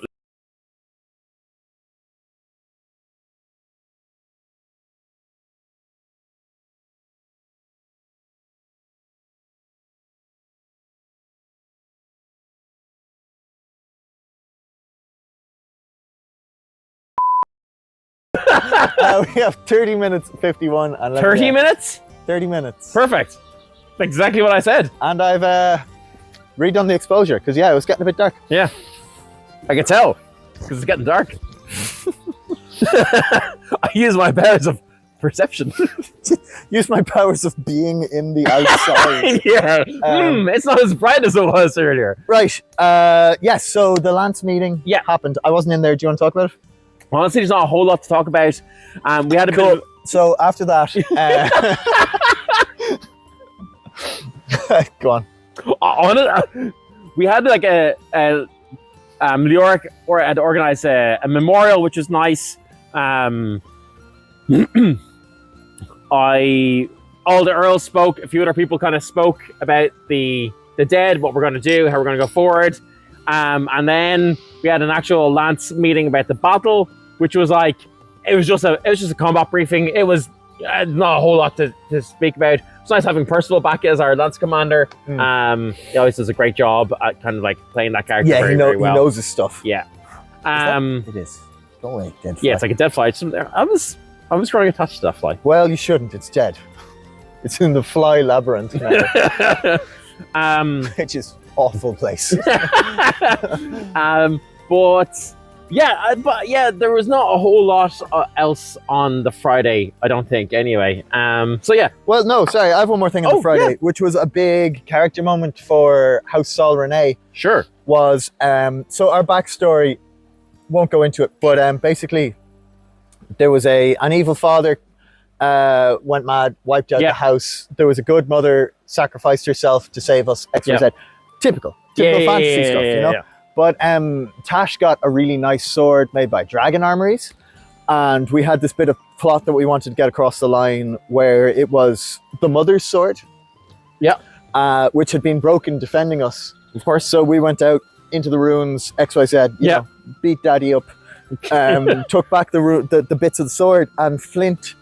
S2: We have 30 minutes 51 and
S1: 30 minutes?
S2: 30 minutes.
S1: Perfect. Exactly what I said.
S2: And I've redone the exposure because it was getting a bit dark.
S1: Yeah. I can tell because it's getting dark. I use my powers of perception.
S2: Use my powers of being in the outside.
S1: Yeah. It's not as bright as it was earlier.
S2: Right. Yes. So the Lance meeting happened. I wasn't in there. Do you want to talk about it?
S1: Honestly, there's not a whole lot to talk about. We had a bit of...
S2: So after that, go on.
S1: We had like Leoric had organized a memorial, which was nice. All the earls spoke. A few other people kind of spoke about the dead, what we're going to do, how we're going to go forward. And then we had an actual Lance meeting about the battle, which was like it was just a combat briefing. It was not a whole lot to speak about. It's nice having Percival back as our Lance commander. He always does a great job at kind of like playing that character very well.
S2: He knows his stuff.
S1: Yeah.
S2: It is. Go away, dead fly.
S1: Yeah, it's like a dead fly. I was trying to touch that fly.
S2: Well, you shouldn't. It's dead. It's in the fly labyrinth now. Which is awful place.
S1: But there was not a whole lot else on the Friday, I don't think, anyway.
S2: Well, no, sorry, I have one more thing on the Friday, which was a big character moment for House Sol Renee.
S1: Sure.
S2: Was, so our backstory, won't go into it, but basically, there was an evil father, went mad, wiped out the house. There was a good mother, sacrificed herself to save us, XYZ. Typical fantasy stuff, you know? Yeah. But Tash got a really nice sword made by Dragon Armories, and we had this bit of plot that we wanted to get across the line where it was the mother's sword, which had been broken defending us. Of course. So we went out into the ruins, XYZ, you know, beat Daddy up, took back the bits of the sword, and Flint.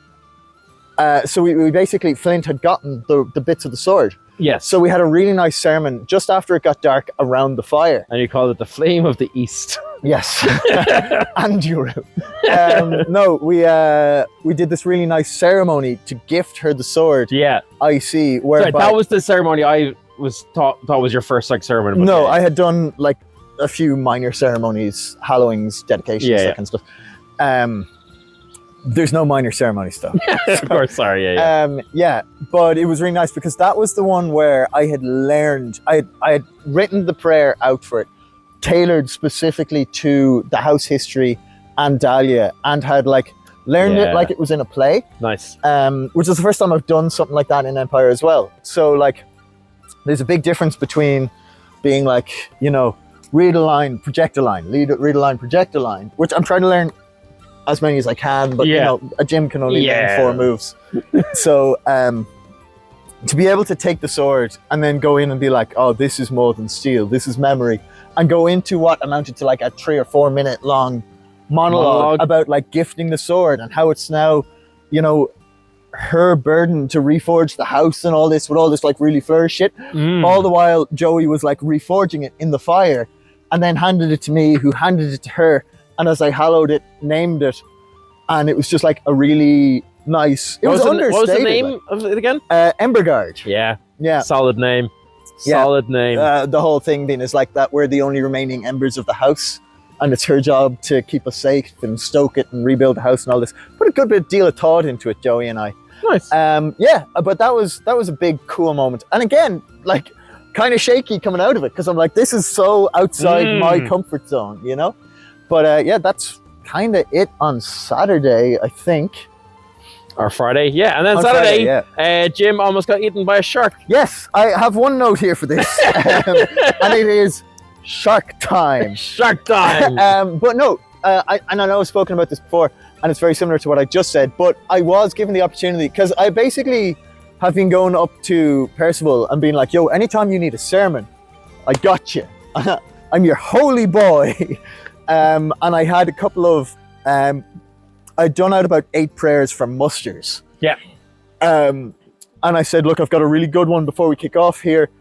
S2: So we basically, Flint had gotten the bits of the sword.
S1: Yes.
S2: So we had a really nice sermon just after it got dark around the fire.
S1: And you called it the Flame of the East.
S2: Yes. And Uru. No, we did this really nice ceremony to gift her the sword. Yeah. IC.
S1: Sorry, that was the ceremony I thought was your first like ceremony.
S2: No, I had done like a few minor ceremonies, hallowings, dedications, that kind of stuff. There's no minor ceremony stuff.
S1: Of course, sorry,
S2: but it was really nice because that was the one where I had learned, I had written the prayer out for it, tailored specifically to the house history and Dahlia, and had like learned it like it was in a play.
S1: Nice.
S2: Which is the first time I've done something like that in Empire as well. So like, there's a big difference between being like, you know, read a line, project a line, read a line, project a line, which I'm trying to learn as many as I can, but you know, a gym can only learn 4 moves. So to be able to take the sword and then go in and be like, oh, this is more than steel, this is memory, and go into what amounted to like a 3 or 4 minute long monologue about like gifting the sword and how it's now, you know, her burden to reforge the house and all this with all this like really flourish shit. All the while Joey was like reforging it in the fire and then handed it to me, who handed it to her. And as I hallowed it, named it, and it was just like a really nice. It was understated.
S1: What was the name of it again?
S2: Emberguard.
S1: Yeah. Solid name. Solid name.
S2: The whole thing being is like that we're the only remaining embers of the house, and it's her job to keep us safe and stoke it and rebuild the house and all this. Put a good bit of deal of thought into it, Joey and I.
S1: Nice.
S2: But that was a big cool moment, and again, like kind of shaky coming out of it because I'm like, this is so outside my comfort zone, you know. But that's kind of it on Saturday, I think.
S1: Or Friday, and then on Saturday, Jim almost got eaten by a shark.
S2: Yes, I have one note here for this, and it is shark time.
S1: Shark time.
S2: But no, I know I've spoken about this before, and it's very similar to what I just said, but I was given the opportunity, because I basically have been going up to Percival and being like, yo, anytime you need a sermon, I got you. I'm your holy boy. And I had a couple of, I'd done out about 8 prayers from musters.
S1: Yeah.
S2: And I said, look, I've got a really good one before we kick off here,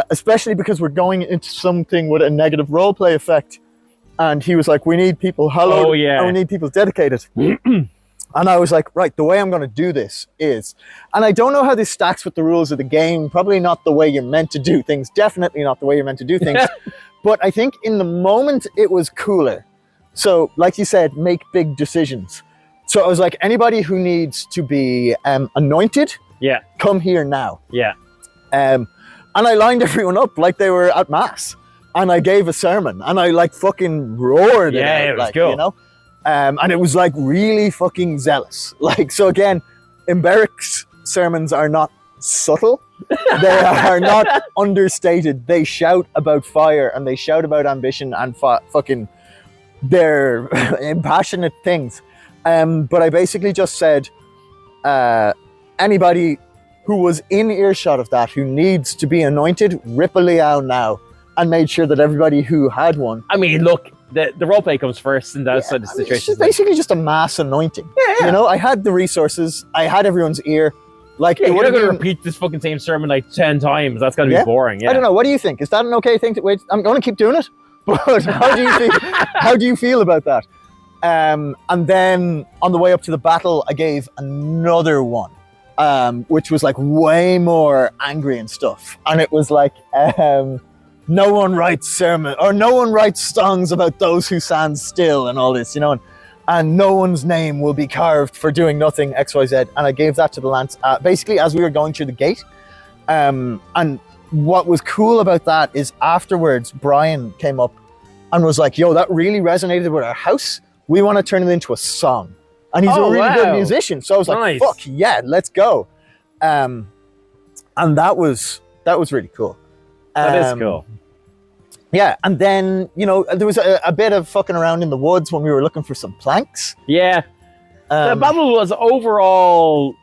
S2: especially because we're going into something with a negative roleplay effect. And he was like, we need people hallowed, and we need people dedicated. And I was like, right, the way I'm going to do this is, and I don't know how this stacks with the rules of the game, probably not the way you're meant to do things, definitely not the way you're meant to do things, but I think in the moment it was cooler. So, like you said, make big decisions. So I was like, anybody who needs to be anointed, come here now.
S1: Yeah.
S2: And I lined everyone up like they were at mass. And I gave a sermon, and I like fucking roared it out,
S1: it was
S2: like,
S1: cool.
S2: you know? And it was like really fucking zealous. Like, so again, Imberic's sermons are not subtle. They are not understated. They shout about fire, and they shout about ambition, and fucking they're impassionate things. But I basically just said, anybody who was in earshot of that, who needs to be anointed, rip a Liao now. And made sure that everybody who had one.
S1: I mean, look, the roleplay comes first in those sort of situations.
S2: It's basically just a mass anointing.
S1: Yeah.
S2: You know, I had the resources. I had everyone's ear. Like,
S1: you're not going to repeat this fucking same sermon like 10 times. That's going to be boring. Yeah.
S2: I don't know. What do you think? Is that an okay thing to wait? I'm going to keep doing it. But how do you feel? How do you feel about that? And then on the way up to the battle, I gave another one, which was like way more angry and stuff. And it was like, no one writes sermon, or no one writes songs about those who stand still and all this, you know, and no one's name will be carved for doing nothing, XYZ. And I gave that to the Lance, basically as we were going through the gate. And what was cool about that is afterwards, Brian came up and was like, yo, that really resonated with our house. We want to turn it into a song. And he's a really good musician. So I was like, fuck yeah, let's go. And that was really cool.
S1: That is cool.
S2: Yeah, and then, you know, there was a bit of fucking around in the woods when we were looking for some planks.
S1: Yeah. The battle was overall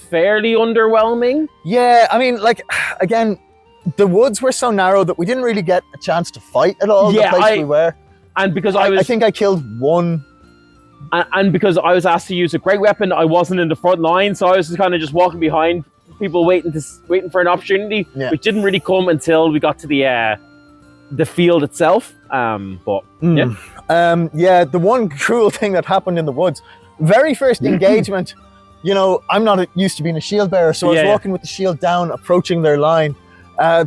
S1: fairly underwhelming.
S2: Yeah, I mean, like, again, the woods were so narrow that we didn't really get a chance to fight at all, the place we were.
S1: And because
S2: I think I killed one.
S1: And because I was asked to use a great weapon, I wasn't in the front line, so I was kind of just walking behind people waiting for an opportunity, which didn't really come until we got to the field itself. The one cruel thing that happened in the woods, very first engagement, you know, I'm not used to being a shield bearer, so I was walking with the shield down, approaching their line.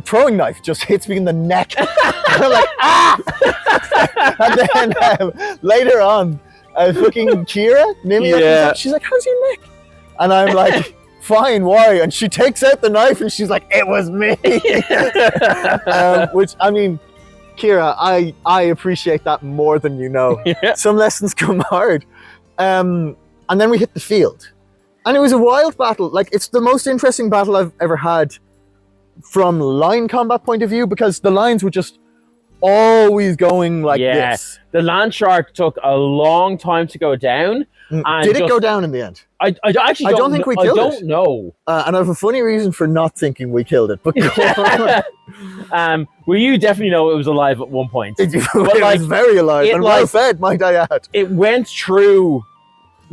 S1: Throwing knife just hits me in the neck. And I'm like, ah! And then later on, fucking Kira, Nimi, she's like, how's your neck? And I'm like, fine, why? And she takes out the knife and she's like, it was me. Which, I mean, Kira, I appreciate that more than you know. Some lessons come hard. And then we hit the field. And it was a wild battle. Like, it's the most interesting battle I've ever had from line combat point of view, because the lines were just always going like this. The land shark took a long time to go down. And
S2: did it go down in the end?
S1: I don't think we killed it. I don't know.
S2: And I have a funny reason for not thinking we killed it. But
S1: well, you definitely know it was alive at one point.
S2: It was very alive and well fed, might I add.
S1: It went through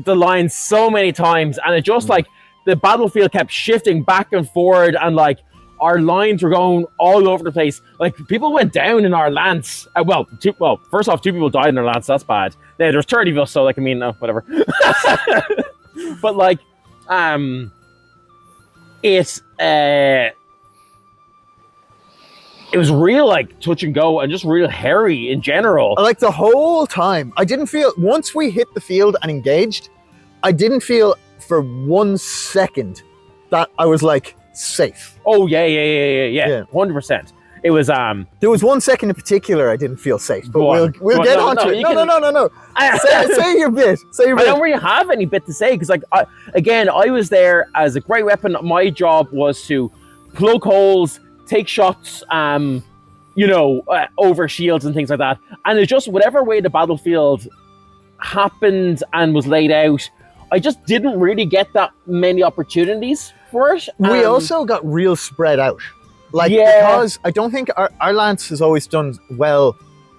S1: the line so many times, and it just like the battlefield kept shifting back and forward, and like our lines were going all over the place. Like, people went down in our lance. First off, 2 people died in our lance. That's bad. Yeah, there's 30 of us, so like, I mean, whatever. But like, it was real like touch and go, and just real hairy in general.
S2: Like, the whole time, I didn't feel, once we hit the field and engaged, I didn't feel for 1 second that I was like safe.
S1: Oh yeah, 100%. It was
S2: there was 1 second in particular I didn't feel safe, but we'll get onto it. No. Say your bit.
S1: I don't really have any bit to say, because like I was there as a great weapon. My job was to plug holes, take shots, over shields and things like that. And it's just whatever way the battlefield happened and was laid out, I just didn't really get that many opportunities for it.
S2: We also got real spread out. Like, because I don't think our lance has always done well,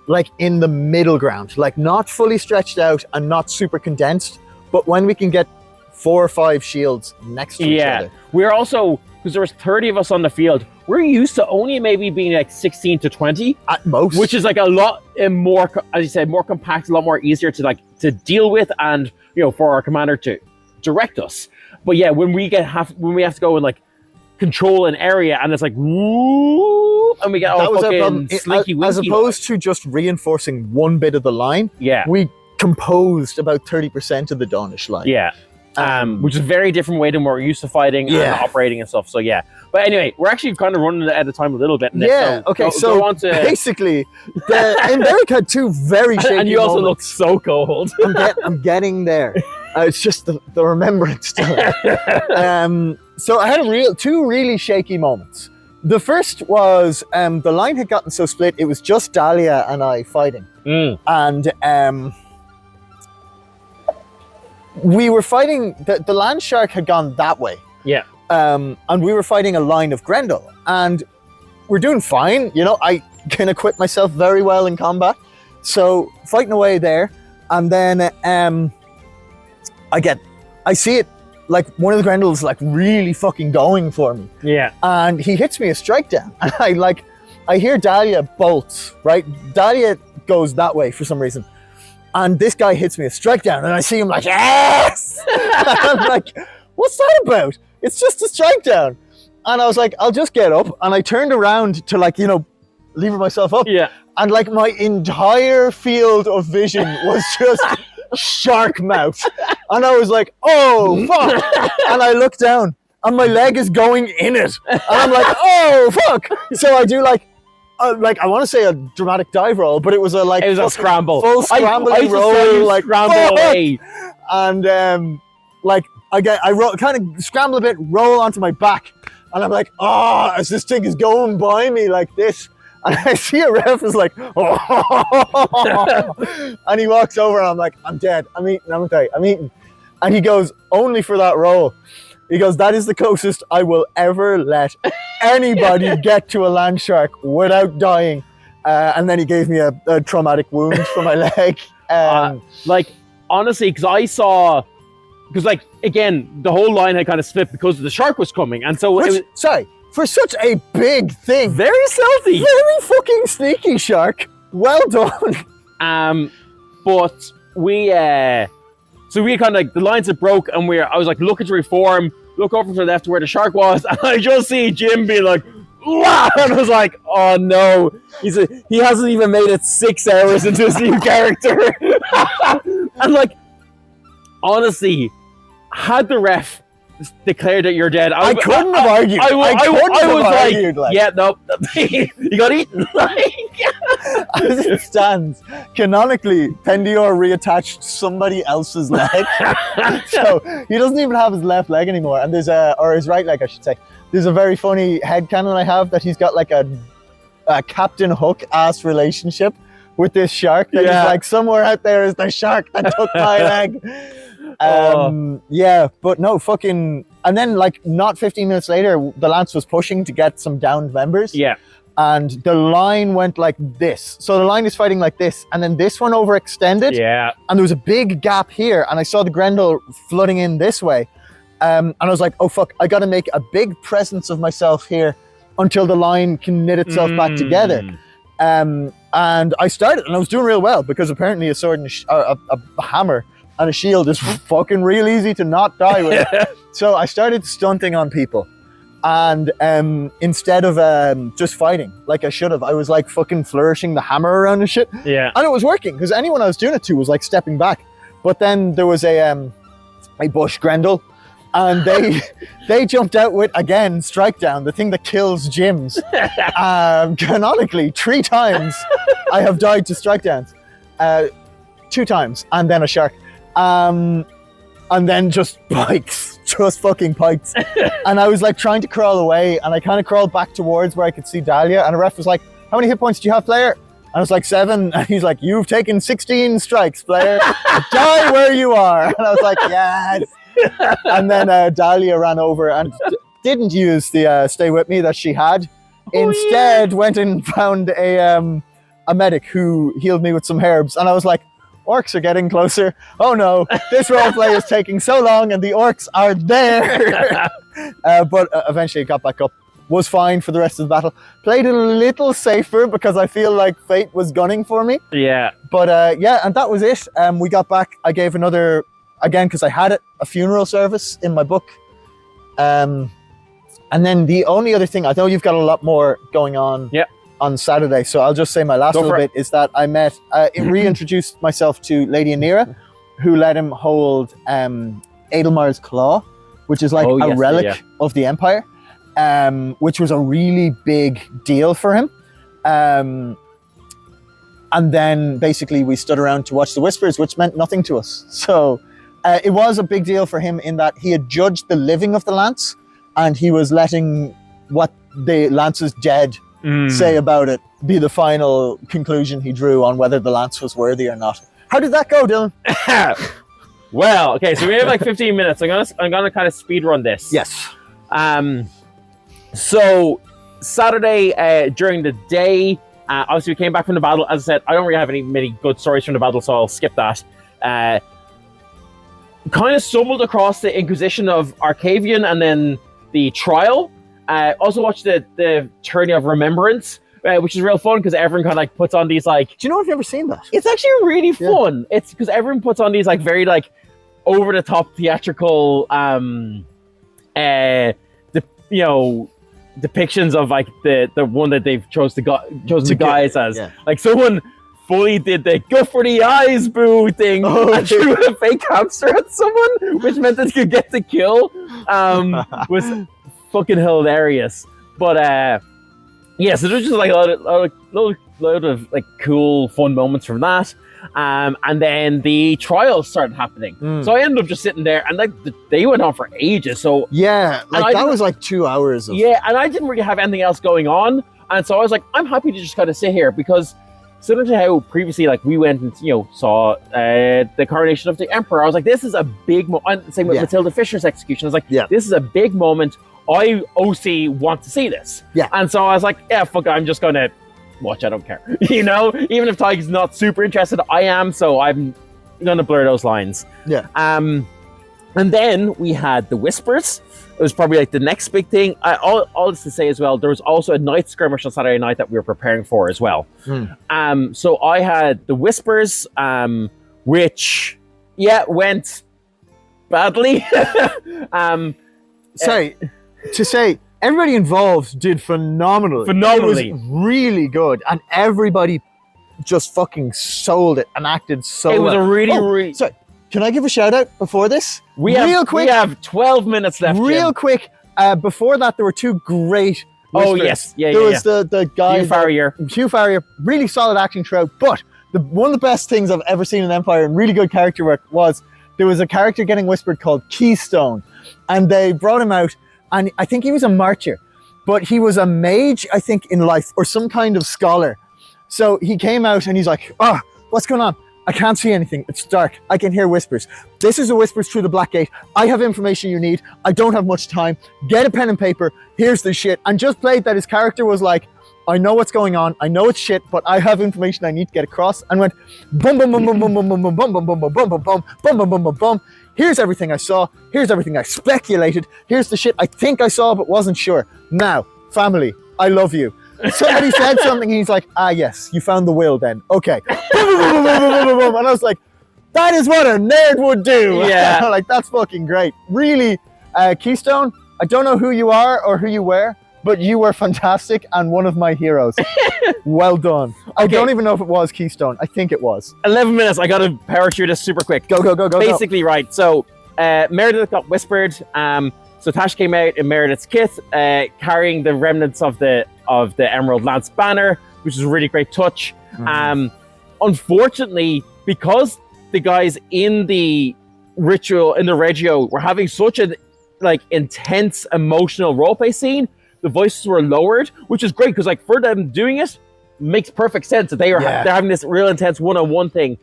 S2: like, in the middle ground. Like, not fully stretched out and not super condensed, but when we can get 4 or 5 shields next to each other.
S1: We're also, because there was 30 of us on the field, we're used to only maybe being like 16 to 20
S2: at most,
S1: which is like a lot more, as you said, more compact, a lot more easier to deal with, and for our commander to direct us. But yeah, when we have to go and like control an area, and it's like woo, and we get all fucking slinky winky,
S2: as opposed to just reinforcing one bit of the line.
S1: Yeah,
S2: we composed about 30% of the Dawnish line.
S1: Yeah. Which is a very different way than what we're used to fighting and operating and stuff. So yeah, but anyway, we're actually kind of running out of time a little bit.
S2: So
S1: on to...
S2: basically, Emberic had two very shaky
S1: and you also look
S2: moments.
S1: so cold.
S2: I'm getting there. It's just the remembrance to it. So I had two really shaky moments. The first was the line had gotten so split. It was just Dahlia and I fighting, and we were fighting, the land shark had gone that way.
S1: Yeah.
S2: And we were fighting a line of Grendel. And we're doing fine. I can equip myself very well in combat. So fighting away there. And then I see it, like one of the Grendels like really fucking going for me.
S1: Yeah.
S2: And he hits me a strike down. And I hear Dahlia bolts, right? Dahlia goes that way for some reason. And this guy hits me a strike down, and I see him like, yes! And I'm like, what's that about? It's just a strike down. And I was like, I'll just get up. And I turned around to lever myself up.
S1: Yeah.
S2: And like my entire field of vision was just shark mouth. And I was like, oh, fuck. And I look down, and my leg is going in it. And I'm like, oh, fuck. So I do I want to say a dramatic dive roll, but it was a
S1: scramble,
S2: full scrambling roll,
S1: scramble away,
S2: and I kind of scramble a bit, roll onto my back, and I'm like, as this thing is going by me like this, and I see a ref is like, and he walks over, and I'm like, I'm dead, I'm eating, and he goes, only for that roll. He goes, that is the closest I will ever let anybody get to a land shark without dying. And then he gave me a traumatic wound for my leg.
S1: Honestly, because again, the whole line had kind of split because the shark was coming. And so
S2: for such a big thing.
S1: Very stealthy.
S2: Very fucking sneaky shark. Well done.
S1: But we... So we kind of the lines had broke, and I was like looking to reform, look over to the left to where the shark was, and I just see Jim being like, wow! And I was like, oh no, he hasn't even made it 6 hours into his new character. And honestly, had the ref declared that you're dead,
S2: I couldn't have argued. I was
S1: like, yeah, no, you got eaten.
S2: As it stands, canonically, Pendior reattached somebody else's leg, so he doesn't even have his left leg anymore. And or his right leg, I should say. There's a very funny headcanon I have that he's got like a Captain Hook ass relationship with this shark. That he's like, somewhere out there is the shark that took my leg. Yeah, but no, fucking... And then, not 15 minutes later, the Lance was pushing to get some downed members.
S1: Yeah.
S2: And the line went like this. So the line is fighting like this, and then this one overextended.
S1: Yeah.
S2: And there was a big gap here, and I saw the Grendel flooding in this way. And I was like, oh, fuck, I got to make a big presence of myself here until the line can knit itself back together. And I started, and I was doing real well, because apparently a sword and a hammer and a shield is fucking real easy to not die with. So I started stunting on people. And instead of just fighting like I should have, I was fucking flourishing the hammer around and shit.
S1: Yeah.
S2: And it was working, because anyone I was doing it to was stepping back. But then there was a bush Grendel, and they jumped out with, again, strike down, the thing that kills gyms. Canonically, 3 times I have died to strike downs. 2 times, and then a shark. And then just pikes, just fucking pikes. And I was trying to crawl away, and I kind of crawled back towards where I could see Dahlia, and the ref was like, how many hit points do you have, player? And I was like, 7. And he's like, you've taken 16 strikes, player. Die where you are. And I was like, yes. And then Dahlia ran over and didn't use the stay with me that she had. Instead, went and found a medic who healed me with some herbs. And I was like, orcs are getting closer. Oh no, this roleplay is taking so long, and the orcs are there. But eventually it got back up. was fine for the rest of the battle. Played a little safer because I feel like fate was gunning for me.
S1: Yeah.
S2: But yeah, and that was it. We got back. I gave another, again, because I had it, a funeral service in my book. And then the only other thing, I know you've got a lot more going on on Saturday, so I'll just say my last little bit is that I met, reintroduced myself to Lady Anira, who let him hold Adelmar's Claw, which is like a relic of the Empire, which was a really big deal for him. And then basically we stood around to watch the Whispers, which meant nothing to us. So it was a big deal for him in that he had judged the living of the Lance, and he was letting what the Lance's dead say about it be the final conclusion he drew on whether the Lance was worthy or not. How did that go, Dylan?
S1: Well, okay, so we have like 15 minutes. I'm gonna kind of speed run this.
S2: Yes.
S1: So Saturday during the day, obviously we came back from the battle. As I said, I don't really have many good stories from the battle, so I'll skip that. Kind of stumbled across the Inquisition of Arcavian and then the Trial. Also watched the Tourney of Remembrance, which is real fun because everyone kind of like puts on these like.
S2: Do you know I've never seen that?
S1: It's actually really fun. It's because everyone puts on these like very like over the top theatrical depictions of like the one that they've chosen the guys as. Yeah. Like someone fully did the go for the eyes boo thing and threw a fake hamster at someone, which meant that they could get the kill. Was fucking hilarious. But yeah, so there's just like a load of like cool fun moments from that. And then the trials started happening. So I ended up just sitting there, and like they went on for ages. So
S2: yeah, like that was like 2 hours. And
S1: I didn't really have anything else going on, and so I was like, I'm happy to just kind of sit here because similar to how previously like we went and saw the coronation of the Emperor, I was like, this is a big moment. Same with Matilda Fisher's execution. I was like, this is a big moment. I OC want to see this. Yeah, and so I was like, yeah, fuck it, I'm just gonna watch. I don't care. Even if Tadgh's not super interested, I am. So I'm gonna blur those lines.
S2: Yeah.
S1: And then we had the Whispers. It was probably like the next big thing. All this to say as well, there was also a night skirmish on Saturday night that we were preparing for as well. So I had the Whispers, which went badly.
S2: Sorry to say, everybody involved did phenomenally. It was really good, and everybody just fucking sold it and acted so well.
S1: It was a really...
S2: Sorry, can I give a shout out before this?
S1: We have 12 minutes left,
S2: Real quick, before that, there were two great Whispers.
S1: Oh, yes.
S2: There was the guy...
S1: Hugh
S2: Farrier, really solid acting throughout, but one of the best things I've ever seen in Empire and really good character work was there was a character getting whispered called Keystone, and they brought him out, and I think he was a martyr, but he was a mage, I think, in life, or some kind of scholar. So he came out and he's like, what's going on? I can't see anything. It's dark. I can hear whispers. This is the whispers through the Black Gate. I have information you need. I don't have much time. Get a pen and paper. Here's the shit. And just played that his character was like, I know what's going on. I know it's shit, but I have information I need to get across. And went boom, boom, boom, boom, boom, boom, boom, boom, boom, boom, boom, boom, boom, boom, boom, boom, boom, boom, boom, boom. Here's everything I saw. Here's everything I speculated. Here's the shit I think I saw but wasn't sure. Now, family, I love you. Somebody said something and he's like, yes, you found the will then. Okay. Boom, boom, boom, boom, boom, boom, boom. And I was like, that is what a nerd would do.
S1: Yeah.
S2: Like, that's fucking great. Really, Keystone, I don't know who you are or who you were, but you were fantastic and one of my heroes. Well done. Okay. I don't even know if it was Keystone. I think it was.
S1: 11 minutes. I got to power through this super quick.
S2: Go.
S1: Basically, right. So, Meredith got whispered. So Tash came out in Meredith's kit, carrying the remnants of the Emerald Lance banner, which is a really great touch. Unfortunately, because the guys in the ritual, in the Regio, were having such a intense emotional roleplay scene, the voices were lowered, which is great because for them doing it makes perfect sense that they're having this real intense one-on-one thing.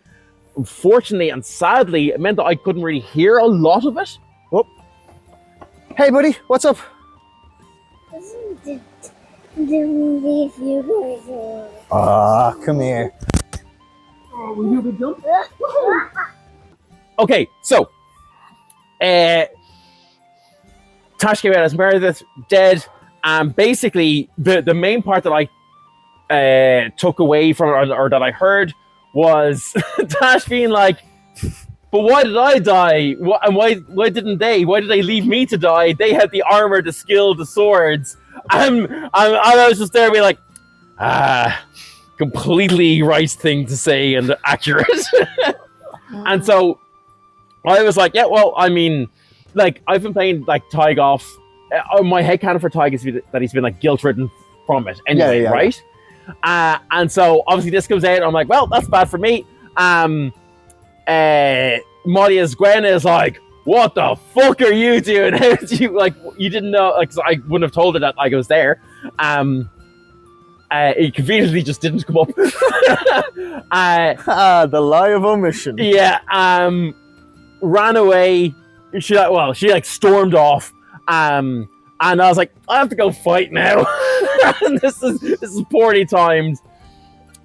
S1: Unfortunately and sadly, it meant that I couldn't really hear a lot of it.
S2: Oh. Hey buddy, what's up? Come here.
S1: Will you be jump? Okay, so Tash came out as Meredith, dead. Basically, the main part that I took away from or that I heard was Tash being like, but why did I die? And why didn't they? Why did they leave me to die? They had the armor, the skill, the swords. And I was just there being like, completely right thing to say and accurate. And so I was like, yeah, well, I mean, like, I've been playing like Tadgh off. My headcanon for Tadgh is that he's been like guilt-ridden from it anyway, right? And so obviously this comes out and I'm like, well, that's bad for me. Modia's Gwen is like, what the fuck are you doing? How did you, like, you didn't know, like, 'cause I wouldn't have told her that like, I was there. It conveniently just didn't come up.
S2: The lie of omission.
S1: Yeah, ran away. She like stormed off. And I was like, I have to go fight now. And this is poorly timed.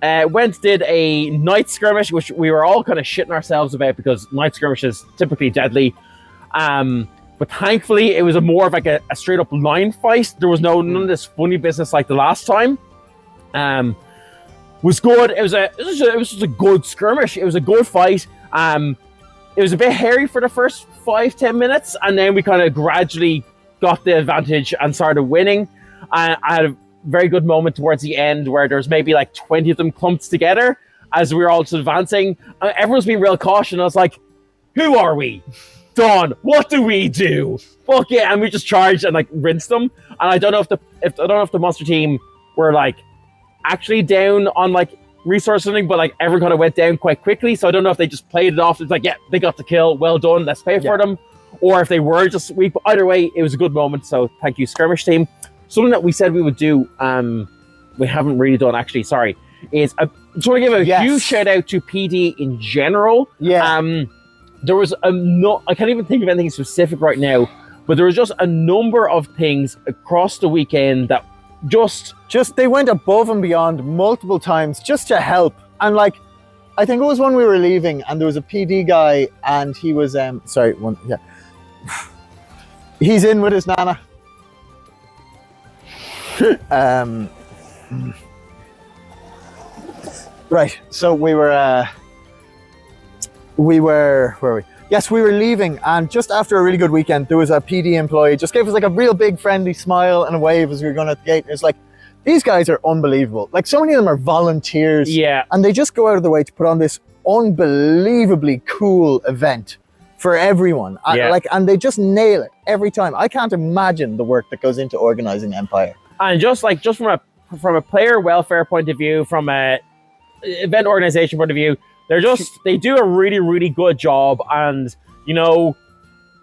S1: Went did a night skirmish, which we were all kind of shitting ourselves about because night skirmish is typically deadly. But thankfully, it was more of like a straight up line fight. There was none of this funny business like the last time. Was good. It was just a good skirmish. It was a good fight. It was a bit hairy for the first 5-10 minutes, and then we kind of gradually got the advantage and started winning. I had a very good moment towards the end where there's maybe like 20 of them clumped together as we were all just advancing. Everyone's being real cautious. I was like, who are we? Dawn, what do we do? Fuck yeah. And we just charged and like rinsed them. And I don't know if the monster team were like actually down on like resource something, but like everyone kind of went down quite quickly. So I don't know if they just played it off. It's like, yeah, they got the kill. Well done. Let's pay for them. Or if they were just weak. But either way, it was a good moment. So thank you, skirmish team. Something that we said we would do, we haven't really done actually, sorry, is I just want to give a huge shout out to PD in general. Yeah. There was I can't even think of anything specific right now, but there was just a number of things across the weekend that just
S2: they went above and beyond multiple times just to help. And like, I think it was when we were leaving and there was a PD guy and he was, he's in with his nana. Right, so we were, where were we? Yes, we were leaving, and just after a really good weekend, there was a PD employee, just gave us like a real big friendly smile and a wave as we were going out the gate. And it's like, these guys are unbelievable. Like, so many of them are volunteers. Yeah. And they just go out of their way to put on this unbelievably cool event for everyone. Yeah. And they just nail it every time. I can't imagine the work that goes into organizing Empire. And
S1: just from a player welfare point of view, from a event organization point of view, they do a really, really good job, and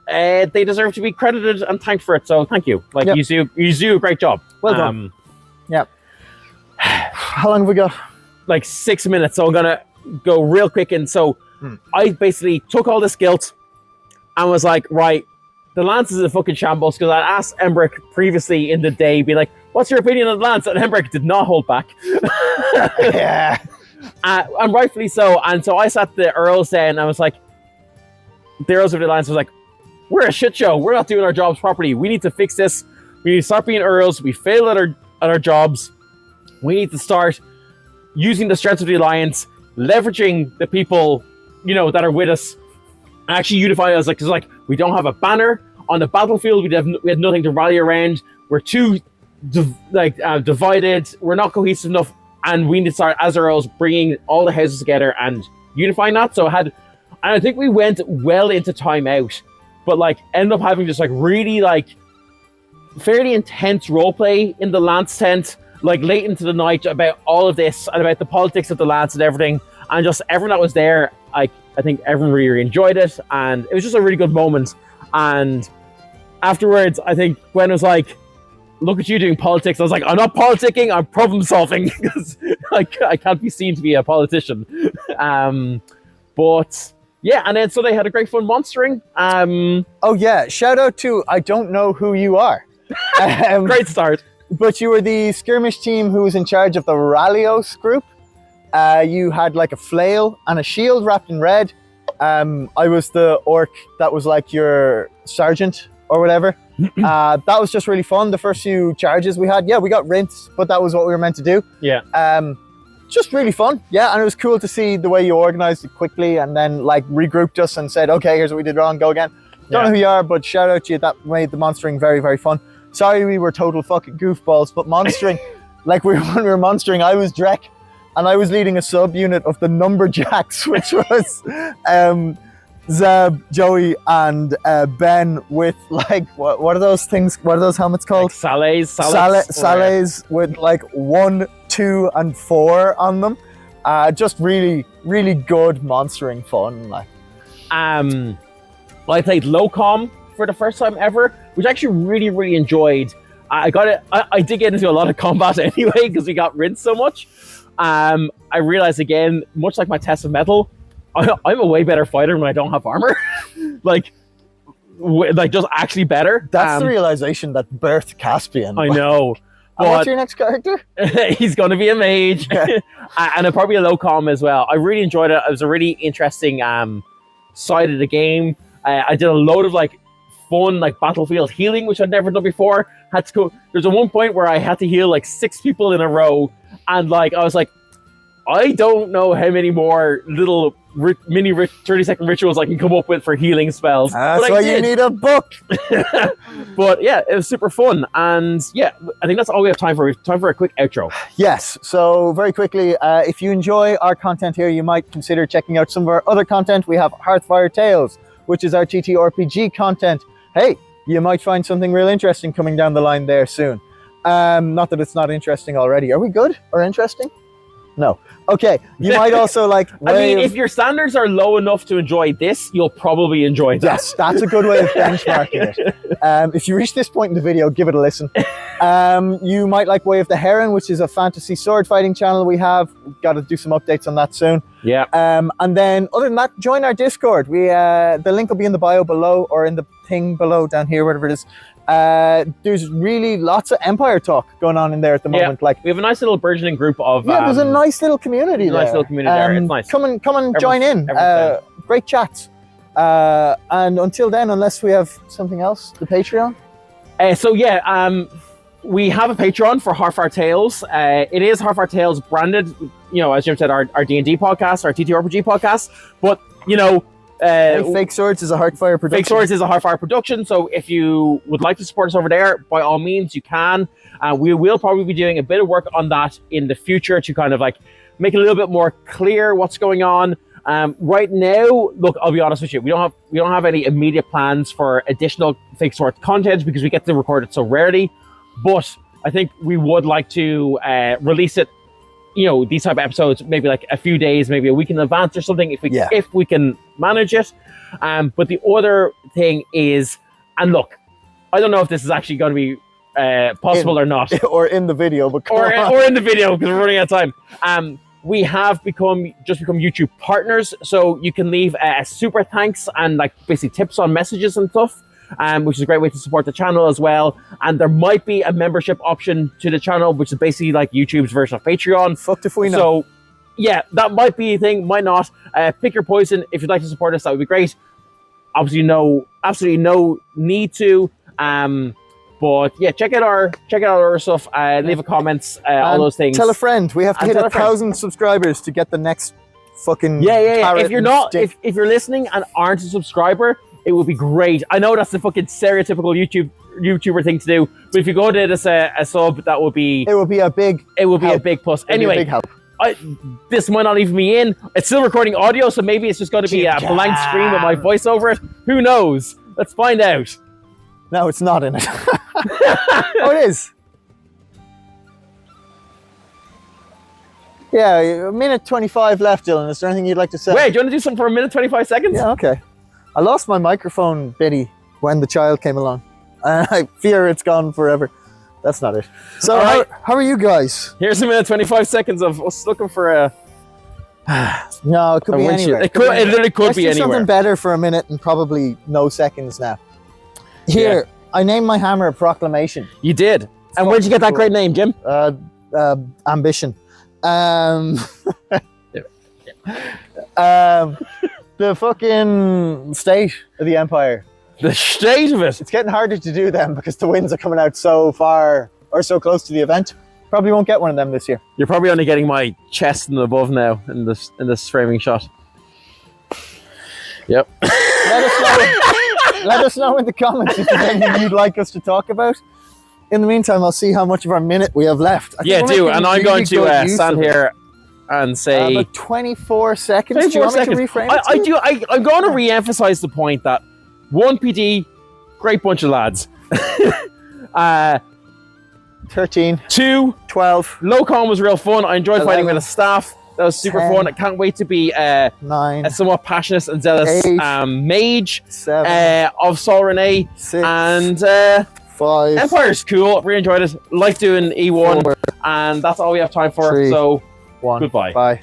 S1: they deserve to be credited and thanked for it. So thank you. You do a great job.
S2: Well done. Yeah. How long have we got?
S1: Like 6 minutes. So I'm gonna go real quick. And so I basically took all this guilt and was like, right, the Lance is a fucking shambles, because I asked Embrick previously in the day, be like, what's your opinion on the Lance? And Embrick did not hold back.
S2: Yeah.
S1: And rightfully so. And so I sat the Earls down and I was like, the Earls of the Alliance was like, we're a shit show. We're not doing our jobs properly. We need to fix this. We need to start being Earls. We fail at our jobs. We need to start using the strength of the Alliance, leveraging the people, that are with us, and actually unifying us. Because we don't have a banner on the battlefield. We had nothing to rally around. We're too divided. We're not cohesive enough. And we need to start, as Earls, bringing all the houses together and unifying that. So I think we went well into time out, but ended up having just really fairly intense roleplay in the Lance tent, late into the night, about all of this and about the politics of the Lance and everything. And just everyone that was there, I think everyone really enjoyed it. And it was just a really good moment. And afterwards, I think Gwen was like, look at you doing politics. I was like, I'm not politicking, I'm problem solving, because I can't be seen to be a politician. But yeah, and then so they had a great fun monstering.
S2: Oh yeah, shout out to, I don't know who you are.
S1: Great start.
S2: But you were the skirmish team who was in charge of the Rallios group. You had a flail and a shield wrapped in red. I was the orc that was your sergeant or whatever. That was just really fun. The first few charges we had, we got rinse, but that was what we were meant to do.
S1: Yeah.
S2: Just really fun. Yeah, and it was cool to see the way you organized it quickly and then like regrouped us and said, okay, here's what we did wrong, go again. Don't know who you are, but shout out to you. That made the monstering very, very fun. Sorry we were total fucking goofballs, but monstering, when we were monstering, I was Drek and I was leading a sub-unit of the Numberjacks, which was Zeb, Joey, and Ben with like, what are those things? What are those helmets called?
S1: Like
S2: Salets with like 1, 2, and 4 on them. Just really, really good monstering fun. Like,
S1: I played Locom for the first time ever, which I actually really, really enjoyed. I did get into a lot of combat anyway because we got rinsed so much. I realized again, much like my test of metal, I'm a way better fighter when I don't have armor. like just actually better.
S2: That's the realization that birthed Caspian.
S1: I know.
S2: And what's your next character?
S1: He's going to be a mage. And probably a low com as well. I really enjoyed it. It was a really interesting side of the game. I did a load of like fun like battlefield healing, which I'd never done before. Had to go. There's a one point where I had to heal like 6 people in a row, and like I was like, I don't know how many more little mini 30-second rituals I can come up with for healing spells.
S2: That's why you need a book.
S1: But yeah, it was super fun, and yeah, I think that's all we have time for. We have time for a quick outro.
S2: Yes. So very quickly, if you enjoy our content here, you might consider checking out some of our other content. We have Hearthfiretales, which is our TTRPG content. Hey, you might find something real interesting coming down the line there soon. Not that it's not interesting already. Are we good or interesting? No. Okay. You might also like.
S1: I mean, if your standards are low enough to enjoy this, you'll probably enjoy that.
S2: Yes, that's a good way of benchmarking it. If you reach this point in the video, give it a listen. You might like Wayoftheheron, which is a fantasy sword fighting channel we have. We've got to do some updates on that soon.
S1: Yeah.
S2: And then, other than that, join our Discord. The link will be in the bio below or in the thing below down here, whatever it is. There's really lots of Empire talk going on in there at the moment. Like,
S1: we have a nice little burgeoning group of.
S2: There's a nice little community there.
S1: Nice little community there. It's nice.
S2: Come and join in. Great chats. And until then, unless we have something else, the Patreon.
S1: We have a Patreon for Hearthfire Tales. It is Hearthfire Tales branded, as Jim said, our D&D podcast, our TTRPG podcast. But,
S2: Fake Swords is a Hearthfire production.
S1: Fake Swords is a Hearthfire production. So if you would like to support us over there, by all means, you can. We will probably be doing a bit of work on that in the future to kind of like make it a little bit more clear what's going on. Right now, look, I'll be honest with you, we don't have any immediate plans for additional Fake Sword content because we get to record it so rarely. But I think we would like to release it, these type of episodes, maybe like a few days, maybe a week in advance or something, if we can manage it. But the other thing is, and look, I don't know if this is actually going to be possible or not,
S2: or in the video, but
S1: or in the video because we're running out of time. We have become YouTube partners, so you can leave a super thanks and like basically tips on messages and stuff. Which is a great way to support the channel as well. And there might be a membership option to the channel, which is basically like YouTube's version of Patreon.
S2: Fucked if we know.
S1: So, yeah, that might be a thing, might not. Pick your poison. If you'd like to support us, that would be great. Obviously, absolutely no need to. But yeah, check out our stuff. Leave a comments, all those things.
S2: Tell a friend. We have to hit 1,000 subscribers to get the next fucking.
S1: Yeah. If you're listening and aren't a subscriber, it would be great. I know that's the fucking stereotypical YouTuber thing to do, but if you go to this a sub, that would be.
S2: It would be a big.
S1: It would be a big plus. Anyway,
S2: big help.
S1: This might not even be in. It's still recording audio, so maybe it's just going to be a blank screen with my voice over it. Who knows? Let's find out.
S2: No, it's not in it. Oh, it is. Yeah, a minute 25 left, Dylan. Is there anything you'd like to say?
S1: Wait, do you want to do something for a minute 25 seconds?
S2: Yeah, okay. I lost my microphone, Biddy, when the child came along. I fear it's gone forever. That's not it. So, how are you guys?
S1: Here's a minute 25 seconds of us looking for a.
S2: No, it could be anywhere.
S1: It literally could be anywhere.
S2: Let's do something better for a minute and probably no seconds now. Here, I named my hammer Proclamation.
S1: You did. And where'd you get that great name, Jim?
S2: Ambition. The fucking state of the Empire
S1: The state of it.
S2: It's getting harder to do them because the winds are coming out so far or so close to the event. Probably won't get one of them this year.
S1: You're probably only getting my chest and above now in this framing shot. Yep.
S2: Let us know in the comments if there's anything you'd like us to talk about. In the meantime, I'll see how much of our minute we have left.
S1: Yeah, do. And I'm going to stand here and say...
S2: about 24 seconds.
S1: 24
S2: do you want
S1: seconds.
S2: me to reframe it?
S1: I'm going to re-emphasize the point that 1 PD, great bunch of lads.
S2: 13.
S1: 2,
S2: 12.
S1: Locom was real fun. I enjoyed
S2: 11,
S1: fighting with a staff. That was super
S2: 10,
S1: fun. I can't wait to be
S2: 9.
S1: a somewhat passionate and zealous
S2: 8,
S1: mage
S2: 7.
S1: Of Sol Renee.
S2: 6.
S1: And
S2: 5.
S1: Empire's cool. Really enjoyed it. Like doing E1.
S2: 4,
S1: and that's all we have time for.
S2: 3,
S1: So
S2: 1.
S1: goodbye.
S2: Bye.